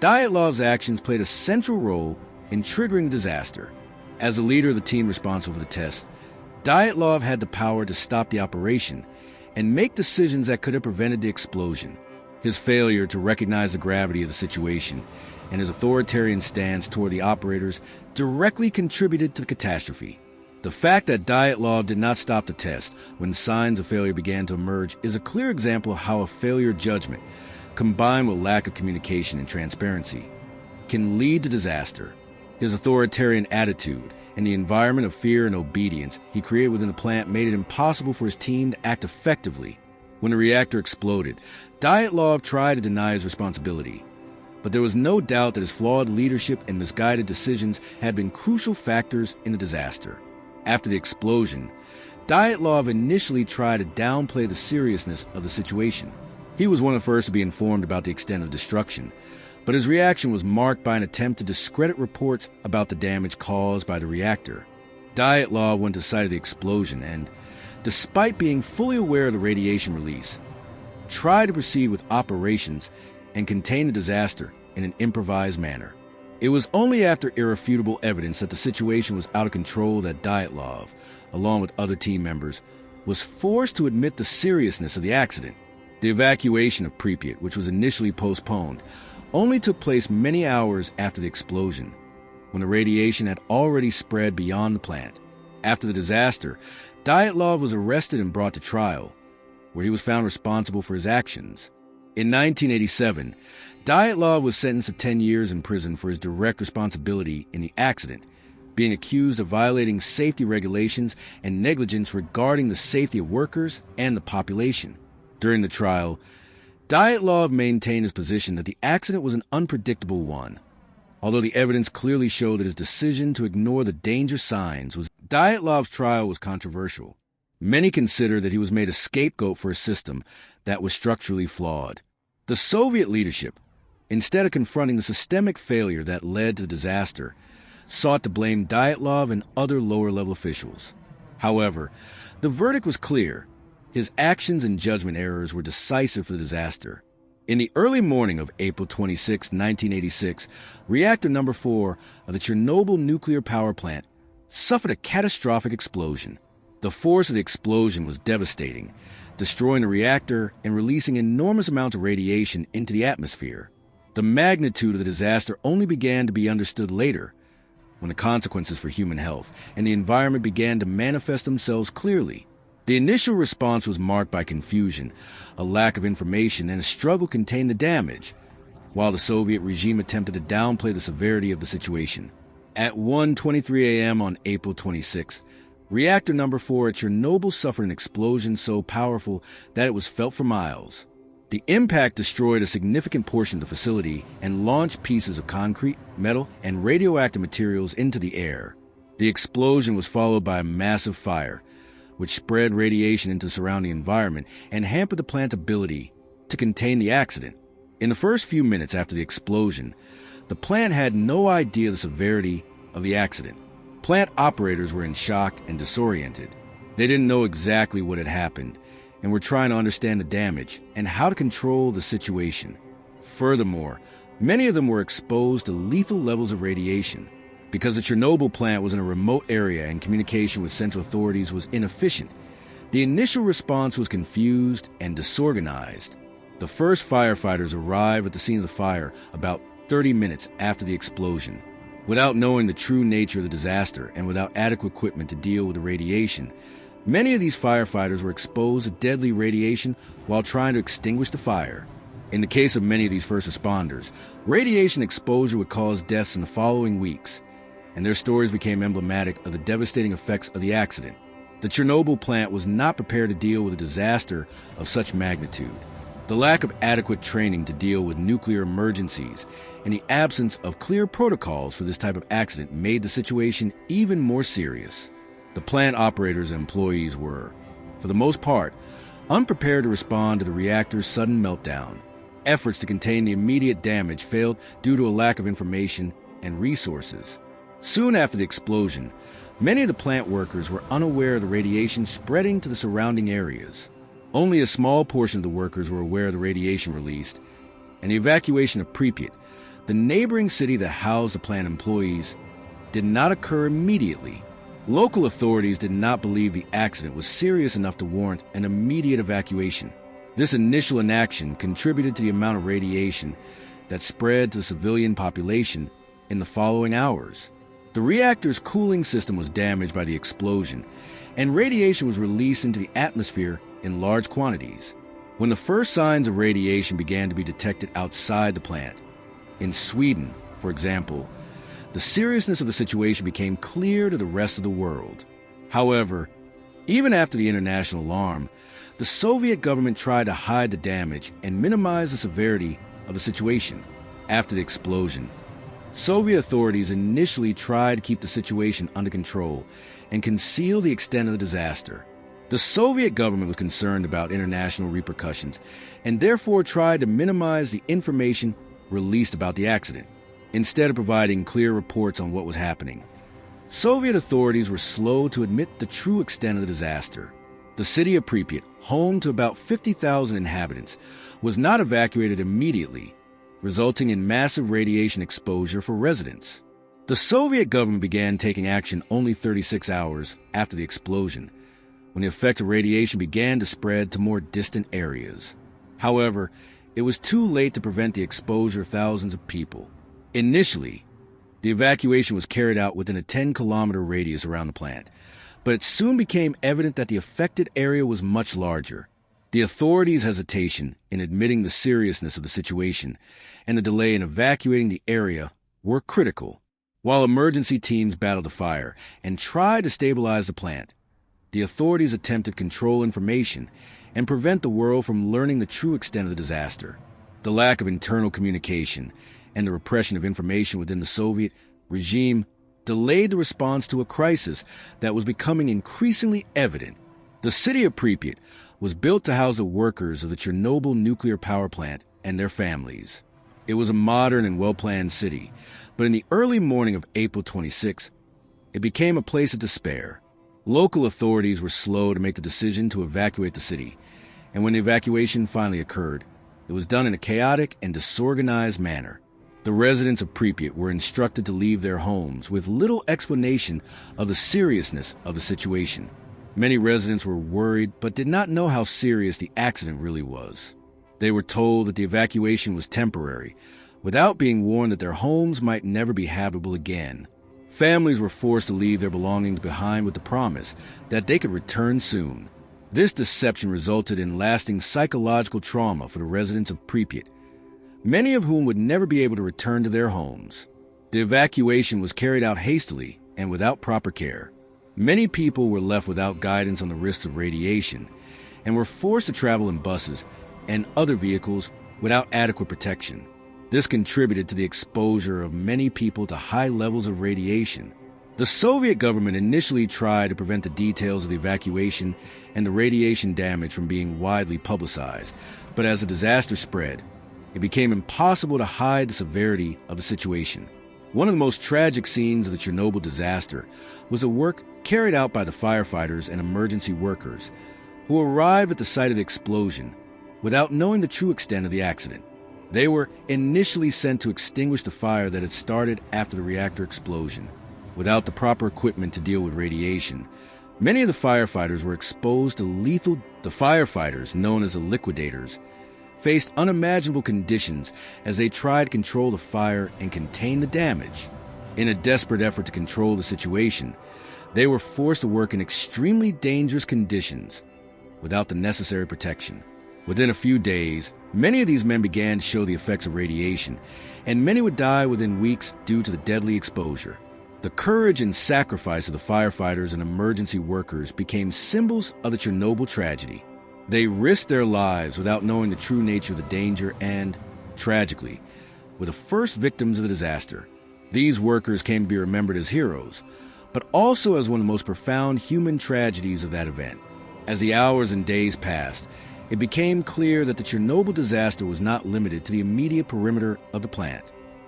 Dyatlov's actions played a central role in triggering the disaster. As the leader of the team responsible for the test, Dyatlov had the power to stop the operation and make decisions that could have prevented the explosion. His failure to recognize the gravity of the situation and his authoritarian stance toward the operators directly contributed to the catastrophe. The fact that Dyatlov did not stop the test when signs of failure began to emerge is a clear example of how a failure judgment, combined with lack of communication and transparency, can lead to disaster. His authoritarian attitude and the environment of fear and obedience he created within the plant made it impossible for his team to act effectively. When the reactor exploded, Dyatlov tried to deny his responsibility, but there was no doubt that his flawed leadership and misguided decisions had been crucial factors in the disaster. After the explosion, Dyatlov initially tried to downplay the seriousness of the situation. He was one of the first to be informed about the extent of destruction, but his reaction was marked by an attempt to discredit reports about the damage caused by the reactor. Dyatlov went to the site of the explosion and, despite being fully aware of the radiation release, tried to proceed with operations and contain the disaster in an improvised manner. It was only after irrefutable evidence that the situation was out of control that Dyatlov, along with other team members, was forced to admit the seriousness of the accident. The evacuation of Pripit, which was initially postponed, only took place many hours after the explosion, when the radiation had already spread beyond the plant. After the disaster, Dyatlov was arrested and brought to trial, where he was found responsible for his actions. In 1987, Dyatlov was sentenced to 10 years in prison for his direct responsibility in the accident, being accused of violating safety regulations and negligence regarding the safety of workers and the population. During the trial, Dyatlov maintained his position that the accident was an unpredictable one, although the evidence clearly showed that his decision to ignore the danger signs was. Dyatlov's trial was controversial. Many consider that he was made a scapegoat for a system that was structurally flawed. The Soviet leadership, instead of confronting the systemic failure that led to the disaster, sought to blame Dyatlov and other lower-level officials. However, the verdict was clear. His actions and judgment errors were decisive for the disaster. In the early morning of April 26, 1986, reactor number 4 of the Chernobyl nuclear power plant suffered a catastrophic explosion. The force of the explosion was devastating, destroying the reactor and releasing enormous amounts of radiation into the atmosphere. The magnitude of the disaster only began to be understood later, when the consequences for human health and the environment began to manifest themselves clearly. The initial response was marked by confusion, a lack of information, and a struggle to contain the damage, while the Soviet regime attempted to downplay the severity of the situation. At 1:23 a.m. on April 26, reactor number 4 at Chernobyl suffered an explosion so powerful that it was felt for miles. The impact destroyed a significant portion of the facility and launched pieces of concrete, metal, and radioactive materials into the air. The explosion was followed by a massive fire, which spread radiation into the surrounding environment and hampered the plant's ability to contain the accident. In the first few minutes after the explosion, the plant had no idea the severity of the accident. Plant operators were in shock and disoriented. They didn't know exactly what had happened and were trying to understand the damage and how to control the situation. Furthermore, many of them were exposed to lethal levels of radiation. Because the Chernobyl plant was in a remote area and communication with central authorities was inefficient, the initial response was confused and disorganized. The first firefighters arrived at the scene of the fire about 30 minutes after the explosion. Without knowing the true nature of the disaster and without adequate equipment to deal with the radiation, many of these firefighters were exposed to deadly radiation while trying to extinguish the fire. In the case of many of these first responders, radiation exposure would cause deaths in the following weeks, and their stories became emblematic of the devastating effects of the accident. The Chernobyl plant was not prepared to deal with a disaster of such magnitude. The lack of adequate training to deal with nuclear emergencies and the absence of clear protocols for this type of accident made the situation even more serious. The plant operators and employees were, for the most part, unprepared to respond to the reactor's sudden meltdown. Efforts to contain the immediate damage failed due to a lack of information and resources. Soon after the explosion, many of the plant workers were unaware of the radiation spreading to the surrounding areas. Only a small portion of the workers were aware of the radiation released, and the evacuation of Pripit, the neighboring city that housed the plant employees, did not occur immediately. Local authorities did not believe the accident was serious enough to warrant an immediate evacuation. This initial inaction contributed to the amount of radiation that spread to the civilian population in the following hours. The reactor's cooling system was damaged by the explosion, and radiation was released into the atmosphere in large quantities. When the first signs of radiation began to be detected outside the plant, in Sweden, For example, the seriousness of the situation became clear to the rest of the world. However, even after the international alarm, the Soviet government tried to hide the damage and minimize the severity of the situation. After the explosion, Soviet authorities initially tried to keep the situation under control and conceal the extent of the disaster. The Soviet government was concerned about international repercussions and therefore tried to minimize the information released about the accident, instead of providing clear reports on what was happening. Soviet authorities were slow to admit the true extent of the disaster. The city of Pripit, home to about 50,000 inhabitants, was not evacuated immediately, resulting in massive radiation exposure for residents. The Soviet government began taking action only 36 hours after the explosion, when the effect of radiation began to spread to more distant areas. However, it was too late to prevent the exposure of thousands of people. Initially, the evacuation was carried out within a 10-kilometer radius around the plant, but it soon became evident that the affected area was much larger. The authorities' hesitation in admitting the seriousness of the situation and the delay in evacuating the area were critical. While emergency teams battled the fire and tried to stabilize the plant, the authorities attempted to control information and prevent the world from learning the true extent of the disaster. The lack of internal communication and the repression of information within the Soviet regime delayed the response to a crisis that was becoming increasingly evident. The city of Pripyat was built to house the workers of the Chernobyl nuclear power plant and their families. It was a modern and well-planned city, but in the early morning of April 26, it became a place of despair. Local authorities were slow to make the decision to evacuate the city, and when the evacuation finally occurred, it was done in a chaotic and disorganized manner. The residents of Pripyat were instructed to leave their homes with little explanation of the seriousness of the situation. Many residents were worried but did not know how serious the accident really was. They were told that the evacuation was temporary, without being warned that their homes might never be habitable again. Families were forced to leave their belongings behind with the promise that they could return soon. This deception resulted in lasting psychological trauma for the residents of Pripyat, many of whom would never be able to return to their homes. The evacuation was carried out hastily and without proper care. Many people were left without guidance on the risks of radiation and were forced to travel in buses and other vehicles without adequate protection. This contributed to the exposure of many people to high levels of radiation. The Soviet government initially tried to prevent the details of the evacuation and the radiation damage from being widely publicized, but as the disaster spread, it became impossible to hide the severity of the situation. One of the most tragic scenes of the Chernobyl disaster was the work carried out by the firefighters and emergency workers who arrived at the site of the explosion without knowing the true extent of the accident. They were initially sent to extinguish the fire that had started after the reactor explosion. Without the proper equipment to deal with radiation, many of the firefighters were exposed to lethal. The firefighters, known as the liquidators, faced unimaginable conditions as they tried to control the fire and contain the damage. In a desperate effort to control the situation, they were forced to work in extremely dangerous conditions without the necessary protection. Within a few days, many of these men began to show the effects of radiation, and many would die within weeks due to the deadly exposure. The courage and sacrifice of the firefighters and emergency workers became symbols of the Chernobyl tragedy. They risked their lives without knowing the true nature of the danger and, tragically, were the first victims of the disaster. These workers came to be remembered as heroes, but also as one of the most profound human tragedies of that event. As the hours and days passed, it became clear that the Chernobyl disaster was not limited to the immediate perimeter of the plant.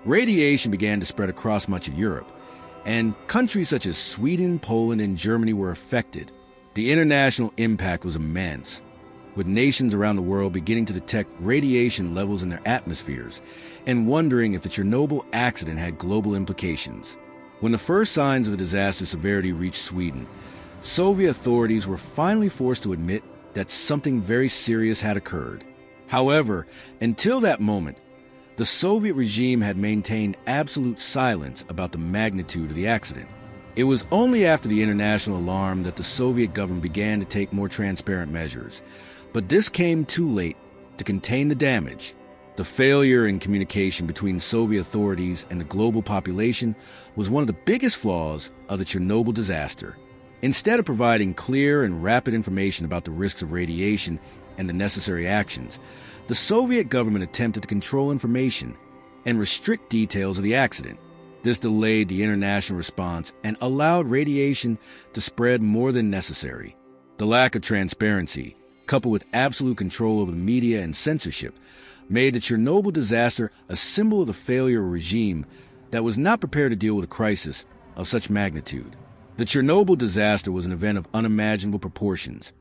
Radiation began to spread across much of Europe, and countries such as Sweden, Poland, and Germany were affected. The international impact was immense, with nations around the world beginning to detect radiation levels in their atmospheres and wondering if the Chernobyl accident had global implications. When the first signs of the disaster's severity reached Sweden, Soviet authorities were finally forced to admit that something very serious had occurred. However, until that moment, the Soviet regime had maintained absolute silence about the magnitude of the accident. It was only after the international alarm that the Soviet government began to take more transparent measures, but this came too late to contain the damage. The failure in communication between Soviet authorities and the global population was one of the biggest flaws of the Chernobyl disaster. Instead of providing clear and rapid information about the risks of radiation and the necessary actions, the Soviet government attempted to control information and restrict details of the accident. This delayed the international response and allowed radiation to spread more than necessary. The lack of transparency, coupled with absolute control over the media and censorship, made the Chernobyl disaster a symbol of the failure of a regime that was not prepared to deal with a crisis of such magnitude. The Chernobyl disaster was an event of unimaginable proportions,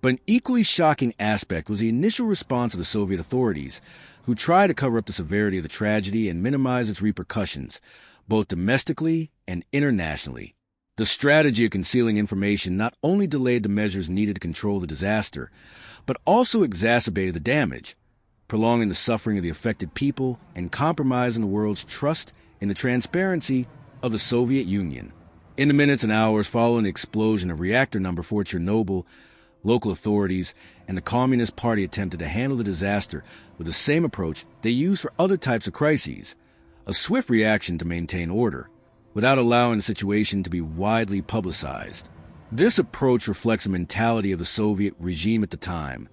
but an equally shocking aspect was the initial response of the Soviet authorities, who tried to cover up the severity of the tragedy and minimize its repercussions, both domestically and internationally. The strategy of concealing information not only delayed the measures needed to control the disaster, but also exacerbated the damage, prolonging the suffering of the affected people and compromising the world's trust in the transparency of the Soviet Union. In the minutes and hours following the explosion of reactor number 4 Chernobyl, local authorities and the Communist Party attempted to handle the disaster with the same approach they used for other types of crises, a swift reaction to maintain order, without allowing the situation to be widely publicized. This approach reflects the mentality of the Soviet regime at the time,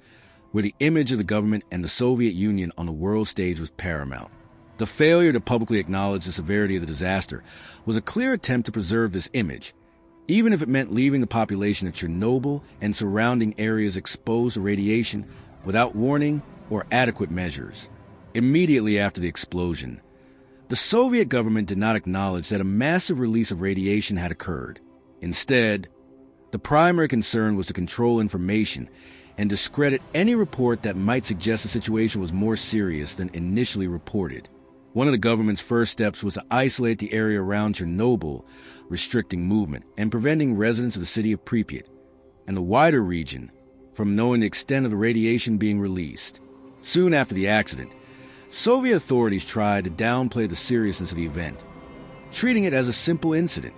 where the image of the government and the Soviet Union on the world stage was paramount. The failure to publicly acknowledge the severity of the disaster was a clear attempt to preserve this image, even if it meant leaving the population of Chernobyl and surrounding areas exposed to radiation without warning or adequate measures. Immediately after the explosion, the Soviet government did not acknowledge that a massive release of radiation had occurred. Instead, the primary concern was to control information and discredit any report that might suggest the situation was more serious than initially reported. One of the government's first steps was to isolate the area around Chernobyl, restricting movement and preventing residents of the city of Pripit and the wider region from knowing the extent of the radiation being released. Soon after the accident, Soviet authorities tried to downplay the seriousness of the event, treating it as a simple incident.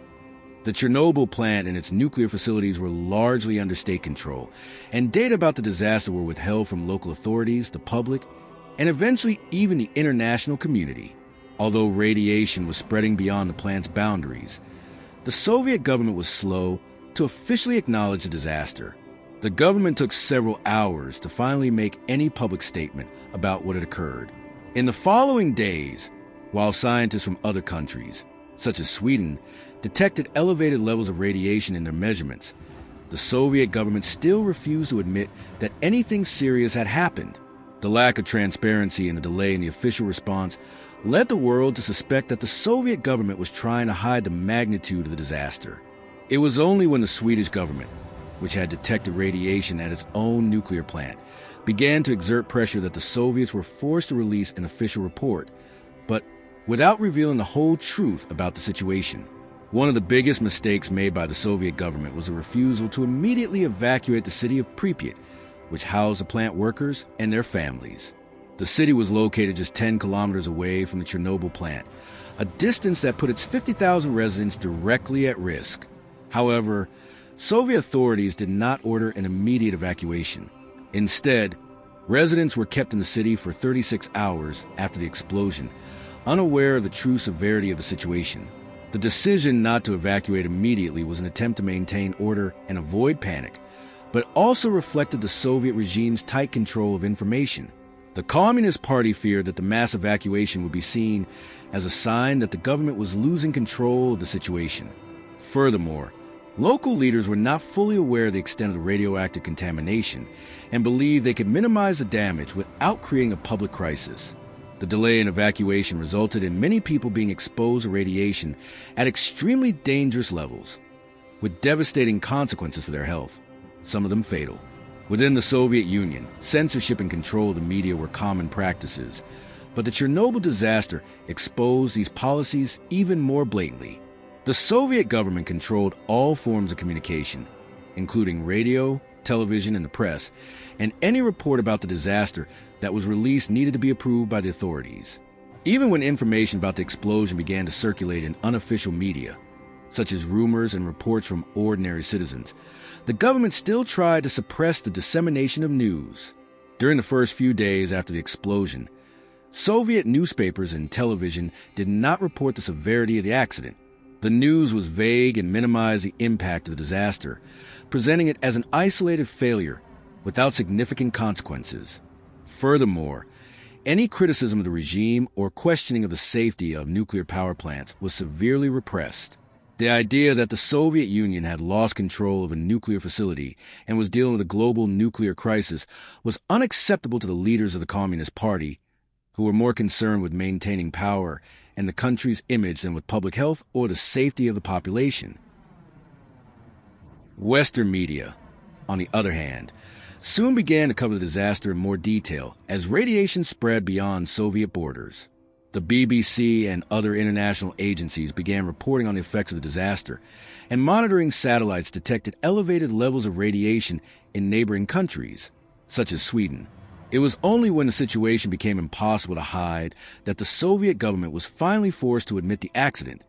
The Chernobyl plant and its nuclear facilities were largely under state control, and data about the disaster were withheld from local authorities, the public, and eventually even the international community. Although radiation was spreading beyond the plant's boundaries, the Soviet government was slow to officially acknowledge the disaster. The government took several hours to finally make any public statement about what had occurred. In the following days, while scientists from other countries, such as Sweden, detected elevated levels of radiation in their measurements, the Soviet government still refused to admit that anything serious had happened. The lack of transparency and the delay in the official response led the world to suspect that the Soviet government was trying to hide the magnitude of the disaster. It was only when the Swedish government, which had detected radiation at its own nuclear plant, began to exert pressure that the Soviets were forced to release an official report, but without revealing the whole truth about the situation. One of the biggest mistakes made by the Soviet government was a refusal to immediately evacuate the city of Pripyat, which housed the plant workers and their families. The city was located just 10 kilometers away from the Chernobyl plant, a distance that put its 50,000 residents directly at risk. However, Soviet authorities did not order an immediate evacuation. Instead, residents were kept in the city for 36 hours after the explosion, unaware of the true severity of the situation. The decision not to evacuate immediately was an attempt to maintain order and avoid panic, but also reflected the Soviet regime's tight control of information. The Communist Party feared that the mass evacuation would be seen as a sign that the government was losing control of the situation. Furthermore, local leaders were not fully aware of the extent of the radioactive contamination and believed they could minimize the damage without creating a public crisis. The delay in evacuation resulted in many people being exposed to radiation at extremely dangerous levels, with devastating consequences for their health, some of them fatal. Within the Soviet Union, censorship and control of the media were common practices, but the Chernobyl disaster exposed these policies even more blatantly. The Soviet government controlled all forms of communication, including radio, television, and the press, and any report about the disaster that was released needed to be approved by the authorities. Even when information about the explosion began to circulate in unofficial media, such as rumors and reports from ordinary citizens, the government still tried to suppress the dissemination of news. During the first few days after the explosion, Soviet newspapers and television did not report the severity of the accident. The news was vague and minimized the impact of the disaster, presenting it as an isolated failure without significant consequences. Furthermore, any criticism of the regime or questioning of the safety of nuclear power plants was severely repressed. The idea that the Soviet Union had lost control of a nuclear facility and was dealing with a global nuclear crisis was unacceptable to the leaders of the Communist Party, who were more concerned with maintaining power and the country's image than with public health or the safety of the population. Western media, on the other hand, soon began to cover the disaster in more detail as radiation spread beyond Soviet borders. The BBC and other international agencies began reporting on the effects of the disaster, and monitoring satellites detected elevated levels of radiation in neighboring countries, such as Sweden. It was only when the situation became impossible to hide that the Soviet government was finally forced to admit the accident,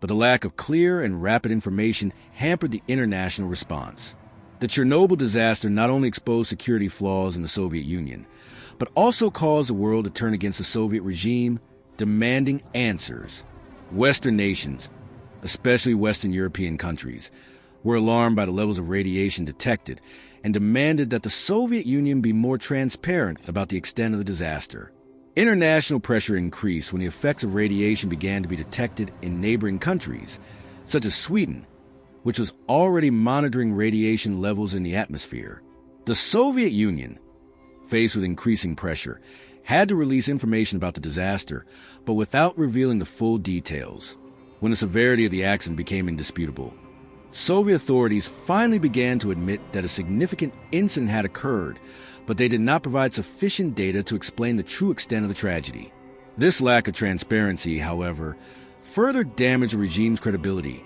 but the lack of clear and rapid information hampered the international response. The Chernobyl disaster not only exposed security flaws in the Soviet Union, but also caused the world to turn against the Soviet regime, demanding answers. Western nations, especially Western European countries, were alarmed by the levels of radiation detected and demanded that the Soviet Union be more transparent about the extent of the disaster. International pressure increased when the effects of radiation began to be detected in neighboring countries, such as Sweden, which was already monitoring radiation levels in the atmosphere. The Soviet Union, faced with increasing pressure, had to release information about the disaster, but without revealing the full details. When the severity of the accident became indisputable, Soviet authorities finally began to admit that a significant incident had occurred, but they did not provide sufficient data to explain the true extent of the tragedy. This lack of transparency, however, further damaged the regime's credibility,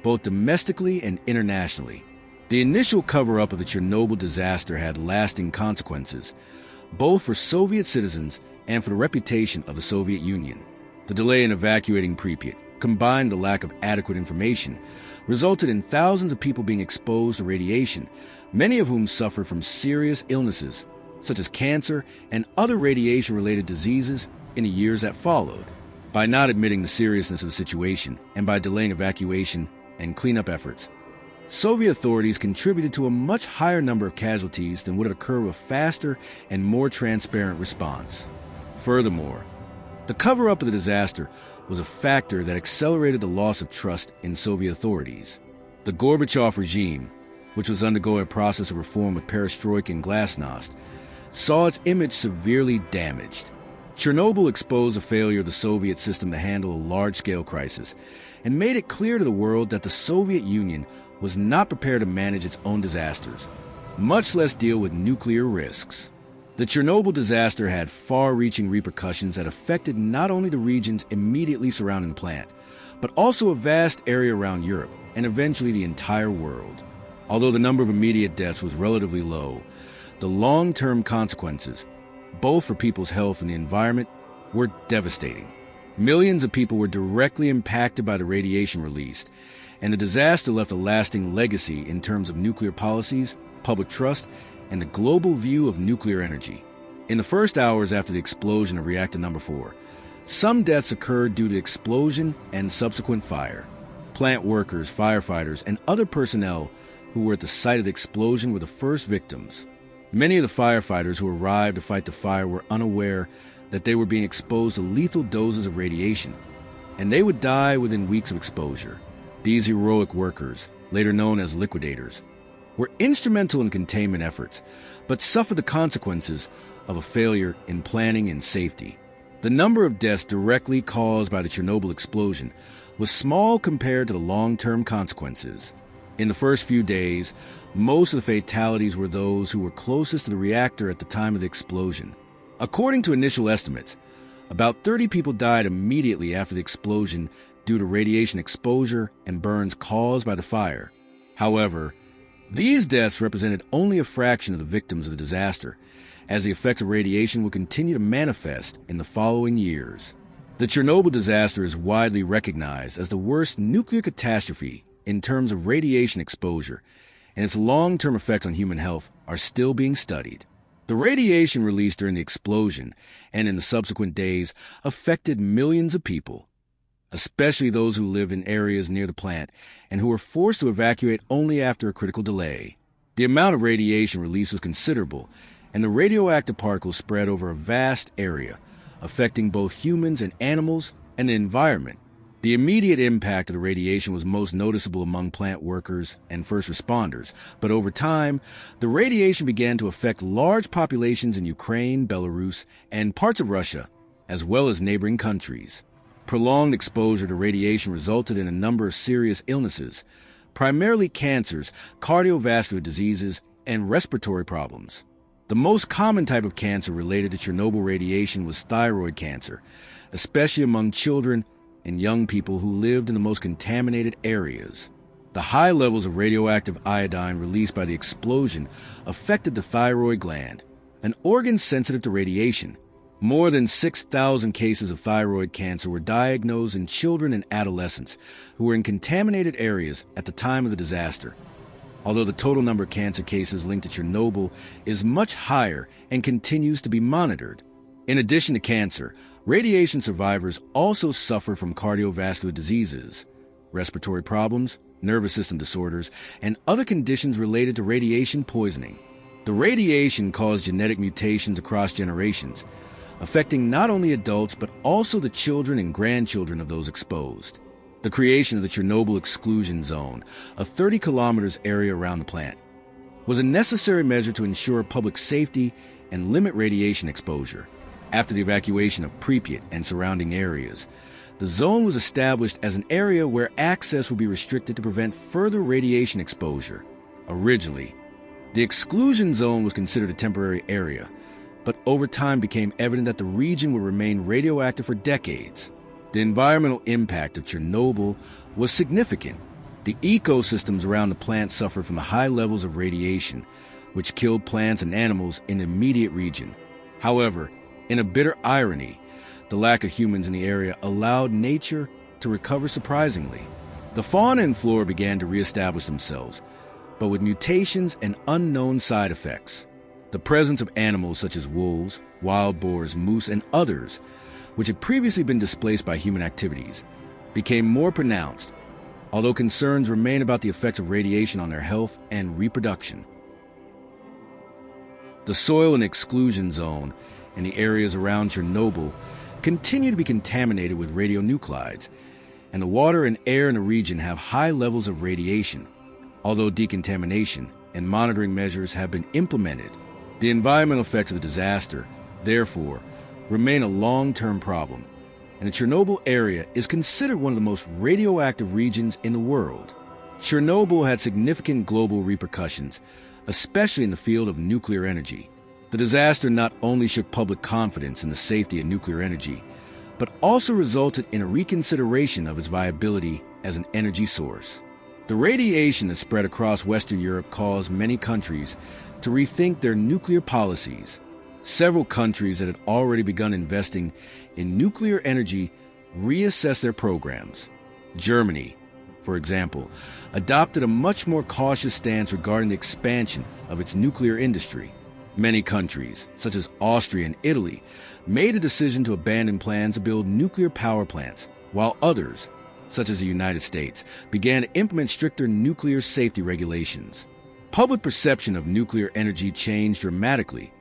both domestically and internationally. The initial cover-up of the Chernobyl disaster had lasting consequences, both for Soviet citizens and for the reputation of the Soviet Union. The delay in evacuating Pripit, combined with the lack of adequate information, resulted in thousands of people being exposed to radiation, many of whom suffered from serious illnesses, such as cancer and other radiation-related diseases, in the years that followed. By not admitting the seriousness of the situation and by delaying evacuation and cleanup efforts, Soviet authorities contributed to a much higher number of casualties than would have occurred with a faster and more transparent response. Furthermore, the cover-up of the disaster was a factor that accelerated the loss of trust in Soviet authorities. The Gorbachev regime, which was undergoing a process of reform with perestroika and glasnost, saw its image severely damaged. Chernobyl exposed the failure of the Soviet system to handle a large-scale crisis and made it clear to the world that the Soviet Union was not prepared to manage its own disasters, much less deal with nuclear risks. The Chernobyl disaster had far-reaching repercussions that affected not only the regions immediately surrounding the plant, but also a vast area around Europe and eventually the entire world. Although the number of immediate deaths was relatively low, the long-term consequences, both for people's health and the environment, were devastating. Millions of people were directly impacted by the radiation released, and the disaster left a lasting legacy in terms of nuclear policies, public trust, and the global view of nuclear energy. In the first hours after the explosion of reactor number 4, some deaths occurred due to explosion and subsequent fire. Plant workers, firefighters, and other personnel who were at the site of the explosion were the first victims. Many of the firefighters who arrived to fight the fire were unaware that they were being exposed to lethal doses of radiation, and they would die within weeks of exposure. These heroic workers, later known as liquidators, were instrumental in containment efforts, but suffered the consequences of a failure in planning and safety. The number of deaths directly caused by the Chernobyl explosion was small compared to the long-term consequences. In the first few days, most of the fatalities were those who were closest to the reactor at the time of the explosion. According to initial estimates, about 30 people died immediately after the explosion due to radiation exposure and burns caused by the fire. However, these deaths represented only a fraction of the victims of the disaster, as the effects of radiation would continue to manifest in the following years. The Chernobyl disaster is widely recognized as the worst nuclear catastrophe in terms of radiation exposure, and its long-term effects on human health are still being studied. The radiation released during the explosion and in the subsequent days affected millions of people, especially those who lived in areas near the plant and who were forced to evacuate only after a critical delay. The amount of radiation released was considerable, and the radioactive particles spread over a vast area, affecting both humans and animals and the environment. The immediate impact of the radiation was most noticeable among plant workers and first responders, but over time, the radiation began to affect large populations in Ukraine, Belarus, and parts of Russia, as well as neighboring countries. Prolonged exposure to radiation resulted in a number of serious illnesses, primarily cancers, cardiovascular diseases, and respiratory problems. The most common type of cancer related to Chernobyl radiation was thyroid cancer, especially among children and young people who lived in the most contaminated areas. The high levels of radioactive iodine released by the explosion affected the thyroid gland, an organ sensitive to radiation. More than 6,000 cases of thyroid cancer were diagnosed in children and adolescents who were in contaminated areas at the time of the disaster, although the total number of cancer cases linked to Chernobyl is much higher and continues to be monitored. In addition to cancer, radiation survivors also suffer from cardiovascular diseases, respiratory problems, nervous system disorders, and other conditions related to radiation poisoning. The radiation caused genetic mutations across generations, affecting not only adults but also the children and grandchildren of those exposed. The creation of the Chernobyl exclusion zone, a 30 kilometers area around the plant, was a necessary measure to ensure public safety and limit radiation exposure. After the evacuation of Pripit and surrounding areas, the zone was established as an area where access would be restricted to prevent further radiation exposure. Originally, the exclusion zone was considered a temporary area, but over time became evident that the region would remain radioactive for decades. The environmental impact of Chernobyl was significant. The ecosystems around the plant suffered from the high levels of radiation, which killed plants and animals in the immediate region. However, in a bitter irony, the lack of humans in the area allowed nature to recover surprisingly. The fauna and flora began to reestablish themselves, but with mutations and unknown side effects. The presence of animals such as wolves, wild boars, moose, and others, which had previously been displaced by human activities, became more pronounced, although concerns remain about the effects of radiation on their health and reproduction. The soil in the exclusion zone and the areas around Chernobyl continue to be contaminated with radionuclides, and the water and air in the region have high levels of radiation. Although decontamination and monitoring measures have been implemented, the environmental effects of the disaster, therefore, remain a long-term problem, and the Chernobyl area is considered one of the most radioactive regions in the world. Chernobyl had significant global repercussions, especially in the field of nuclear energy. The disaster not only shook public confidence in the safety of nuclear energy, but also resulted in a reconsideration of its viability as an energy source. The radiation that spread across Western Europe caused many countries to rethink their nuclear policies. Several countries that had already begun investing in nuclear energy reassessed their programs. Germany, for example, adopted a much more cautious stance regarding the expansion of its nuclear industry. Many countries, such as Austria and Italy, made a decision to abandon plans to build nuclear power plants, while others, such as the United States, began to implement stricter nuclear safety regulations. Public perception of nuclear energy changed dramatically,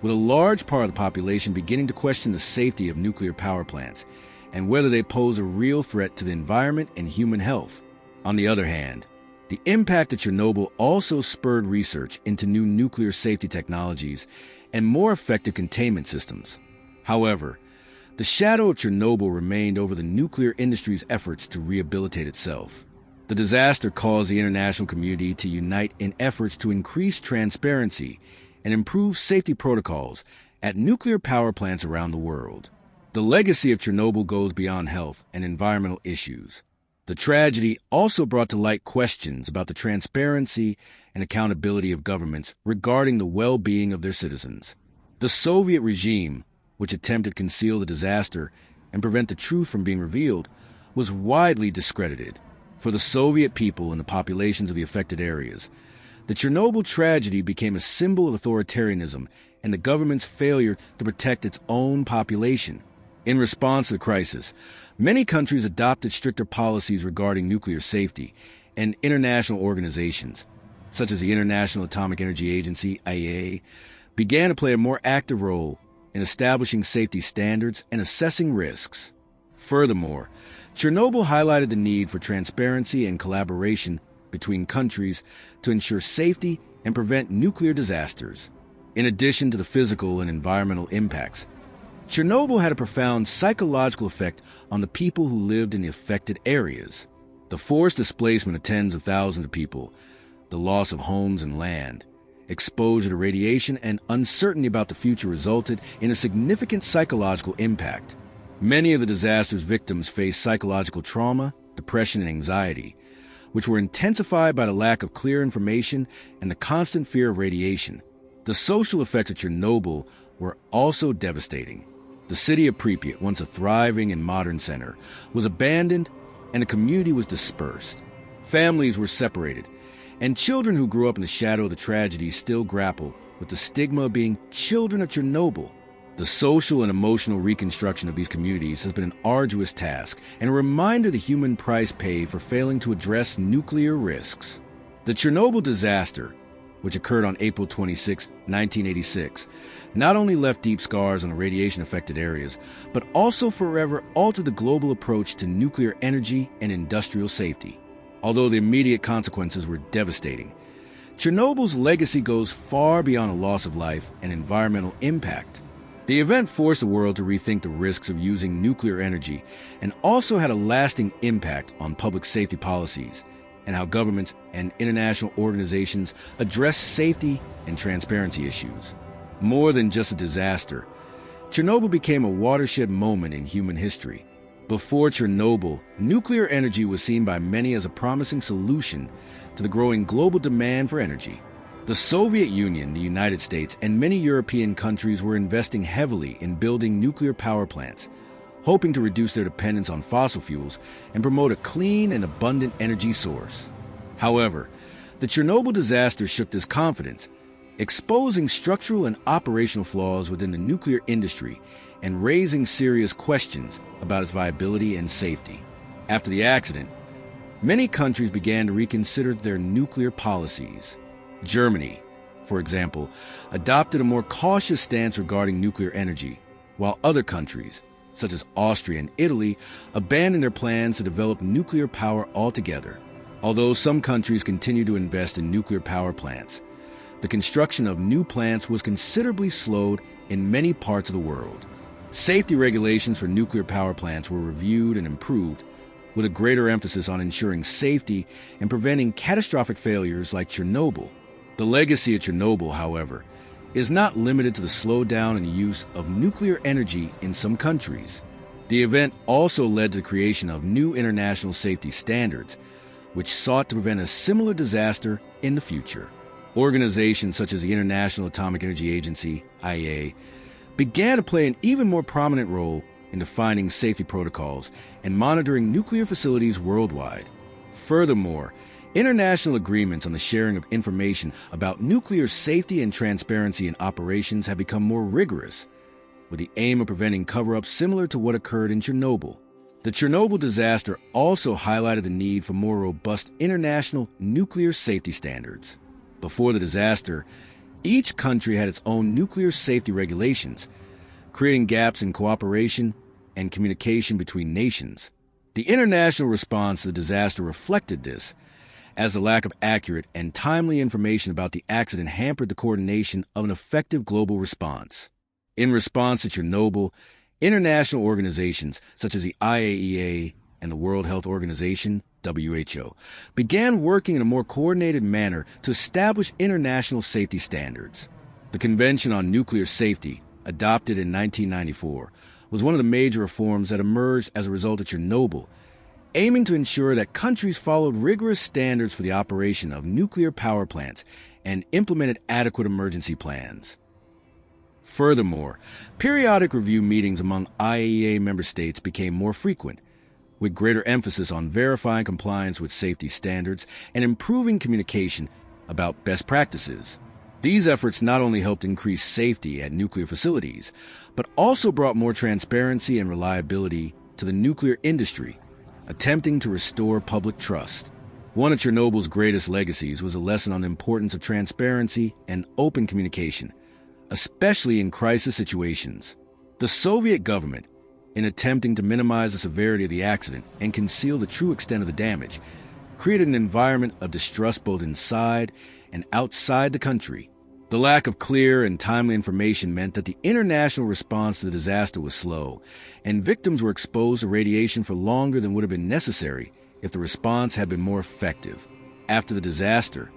with a large part of the population beginning to question the safety of nuclear power plants and whether they pose a real threat to the environment and human health. On the other hand, the impact of Chernobyl also spurred research into new nuclear safety technologies and more effective containment systems. However, the shadow of Chernobyl remained over the nuclear industry's efforts to rehabilitate itself. The disaster caused the international community to unite in efforts to increase transparency and improve safety protocols at nuclear power plants around the world. The legacy of Chernobyl goes beyond health and environmental issues. The tragedy also brought to light questions about the transparency and accountability of governments regarding the well-being of their citizens. The Soviet regime, which attempted to conceal the disaster and prevent the truth from being revealed, was widely discredited. For the Soviet people and the populations of the affected areas, the Chernobyl tragedy became a symbol of authoritarianism and the government's failure to protect its own population. In response to the crisis, many countries adopted stricter policies regarding nuclear safety, and international organizations, such as the International Atomic Energy Agency, IAEA, began to play a more active role in establishing safety standards and assessing risks. Furthermore, Chernobyl highlighted the need for transparency and collaboration between countries to ensure safety and prevent nuclear disasters. In addition to the physical and environmental impacts, Chernobyl had a profound psychological effect on the people who lived in the affected areas. The forced displacement of tens of thousands of people, the loss of homes and land, exposure to radiation, and uncertainty about the future resulted in a significant psychological impact. Many of the disaster's victims faced psychological trauma, depression, and anxiety, which were intensified by the lack of clear information and the constant fear of radiation. The social effects of Chernobyl were also devastating. The city of Pripit, once a thriving and modern center, was abandoned and the community was dispersed. Families were separated, and children who grew up in the shadow of the tragedy still grapple with the stigma of being children of Chernobyl. The social and emotional reconstruction of these communities has been an arduous task and a reminder of the human price paid for failing to address nuclear risks. The Chernobyl disaster, which occurred on April 26, 1986, not only left deep scars on the radiation-affected areas, but also forever altered the global approach to nuclear energy and industrial safety. Although the immediate consequences were devastating, Chernobyl's legacy goes far beyond a loss of life and environmental impact. The event forced the world to rethink the risks of using nuclear energy and also had a lasting impact on public safety policies and how governments and international organizations address safety and transparency issues. More than just a disaster, Chernobyl became a watershed moment in human history. Before Chernobyl, nuclear energy was seen by many as a promising solution to the growing global demand for energy. The Soviet Union, the United States, and many European countries were investing heavily in building nuclear power plants, hoping to reduce their dependence on fossil fuels and promote a clean and abundant energy source. However, the Chernobyl disaster shook this confidence, exposing structural and operational flaws within the nuclear industry and raising serious questions about its viability and safety. After the accident, many countries began to reconsider their nuclear policies. Germany, for example, adopted a more cautious stance regarding nuclear energy, while other countries, such as Austria and Italy, abandoned their plans to develop nuclear power altogether. Although some countries continue to invest in nuclear power plants, the construction of new plants was considerably slowed in many parts of the world. Safety regulations for nuclear power plants were reviewed and improved, with a greater emphasis on ensuring safety and preventing catastrophic failures like Chernobyl. The legacy of Chernobyl, however, is not limited to the slowdown in the use of nuclear energy in some countries. The event also led to the creation of new international safety standards, which sought to prevent a similar disaster in the future. Organizations such as the International Atomic Energy Agency, IAEA, began to play an even more prominent role in defining safety protocols and monitoring nuclear facilities worldwide. Furthermore, international agreements on the sharing of information about nuclear safety and transparency in operations have become more rigorous, with the aim of preventing cover-ups similar to what occurred in Chernobyl. The Chernobyl disaster also highlighted the need for more robust international nuclear safety standards. Before the disaster, each country had its own nuclear safety regulations, creating gaps in cooperation and communication between nations. The international response to the disaster reflected this, as the lack of accurate and timely information about the accident hampered the coordination of an effective global response. In response to Chernobyl, international organizations such as the IAEA and the World Health Organization, WHO, began working in a more coordinated manner to establish international safety standards. The Convention on Nuclear Safety, adopted in 1994, was one of the major reforms that emerged as a result of Chernobyl, aiming to ensure that countries followed rigorous standards for the operation of nuclear power plants and implemented adequate emergency plans. Furthermore, periodic review meetings among IAEA member states became more frequent, with greater emphasis on verifying compliance with safety standards and improving communication about best practices. These efforts not only helped increase safety at nuclear facilities, but also brought more transparency and reliability to the nuclear industry, attempting to restore public trust. One of Chernobyl's greatest legacies was a lesson on the importance of transparency and open communication, especially in crisis situations. The Soviet government, in attempting to minimize the severity of the accident and conceal the true extent of the damage, created an environment of distrust both inside and outside the country. The lack of clear and timely information meant that the international response to the disaster was slow, and victims were exposed to radiation for longer than would have been necessary if the response had been more effective. After the disaster,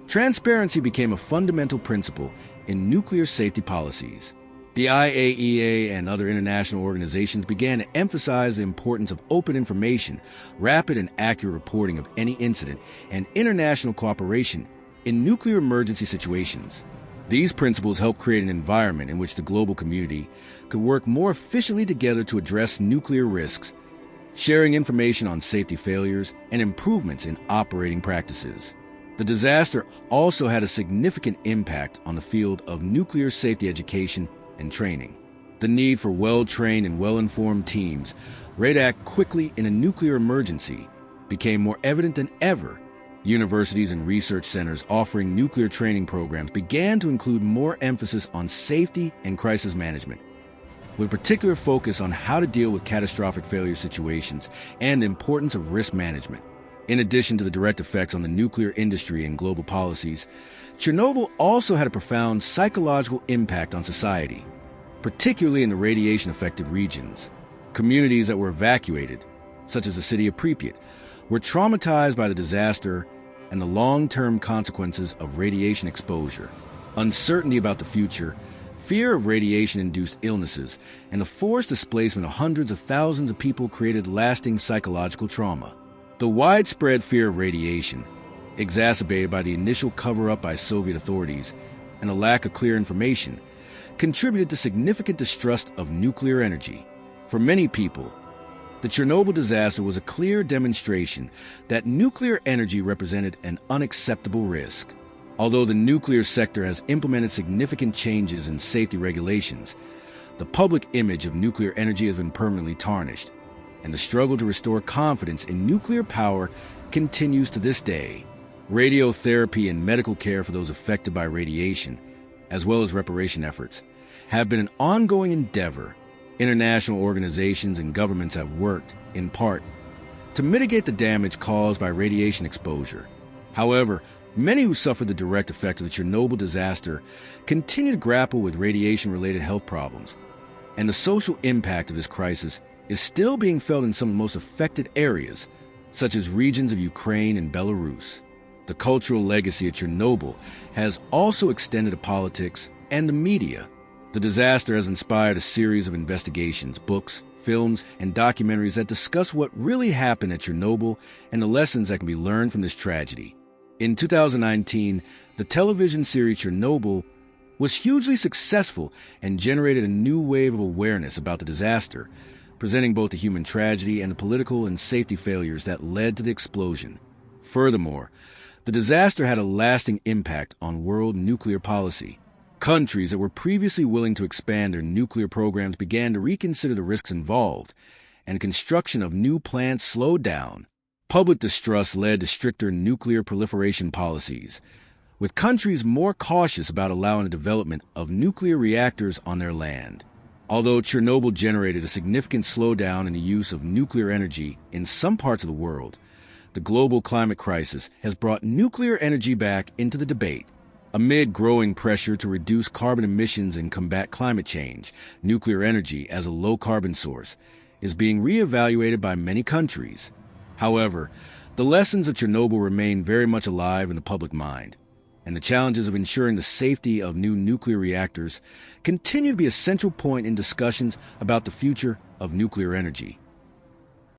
transparency became a fundamental principle in nuclear safety policies. The IAEA and other international organizations began to emphasize the importance of open information, rapid and accurate reporting of any incident, and international cooperation in nuclear emergency situations. These principles helped create an environment in which the global community could work more efficiently together to address nuclear risks, sharing information on safety failures and improvements in operating practices. The disaster also had a significant impact on the field of nuclear safety education and training. The need for well-trained and well-informed teams ready to act quickly in a nuclear emergency became more evident than ever. Universities and research centers offering nuclear training programs began to include more emphasis on safety and crisis management, with particular focus on how to deal with catastrophic failure situations and the importance of risk management. In addition to the direct effects on the nuclear industry and global policies, Chernobyl also had a profound psychological impact on society, particularly in the radiation-affected regions. Communities that were evacuated, such as the city of Pripit, were traumatized by the disaster and the long-term consequences of radiation exposure. Uncertainty about the future, fear of radiation-induced illnesses, and the forced displacement of hundreds of thousands of people created lasting psychological trauma. The widespread fear of radiation, exacerbated by the initial cover-up by Soviet authorities and a lack of clear information, contributed to significant distrust of nuclear energy. For many people, the Chernobyl disaster was a clear demonstration that nuclear energy represented an unacceptable risk. Although the nuclear sector has implemented significant changes in safety regulations, the public image of nuclear energy has been permanently tarnished, and the struggle to restore confidence in nuclear power continues to this day. Radiotherapy and medical care for those affected by radiation, as well as reparation efforts, have been an ongoing endeavor. International organizations and governments have worked, in part, to mitigate the damage caused by radiation exposure. However, many who suffered the direct effect of the Chernobyl disaster continue to grapple with radiation-related health problems, and the social impact of this crisis is still being felt in some of the most affected areas, such as regions of Ukraine and Belarus. The cultural legacy of Chernobyl has also extended to politics and the media. The disaster has inspired a series of investigations, books, films, and documentaries that discuss what really happened at Chernobyl and the lessons that can be learned from this tragedy. In 2019, the television series Chernobyl was hugely successful and generated a new wave of awareness about the disaster, presenting both the human tragedy and the political and safety failures that led to the explosion. Furthermore, the disaster had a lasting impact on world nuclear policy. Countries that were previously willing to expand their nuclear programs began to reconsider the risks involved, and construction of new plants slowed down. Public distrust led to stricter nuclear proliferation policies, with countries more cautious about allowing the development of nuclear reactors on their land. Although Chernobyl generated a significant slowdown in the use of nuclear energy in some parts of the world, the global climate crisis has brought nuclear energy back into the debate. Amid growing pressure to reduce carbon emissions and combat climate change, nuclear energy as a low-carbon source is being reevaluated by many countries. However, the lessons of Chernobyl remain very much alive in the public mind, and the challenges of ensuring the safety of new nuclear reactors continue to be a central point in discussions about the future of nuclear energy.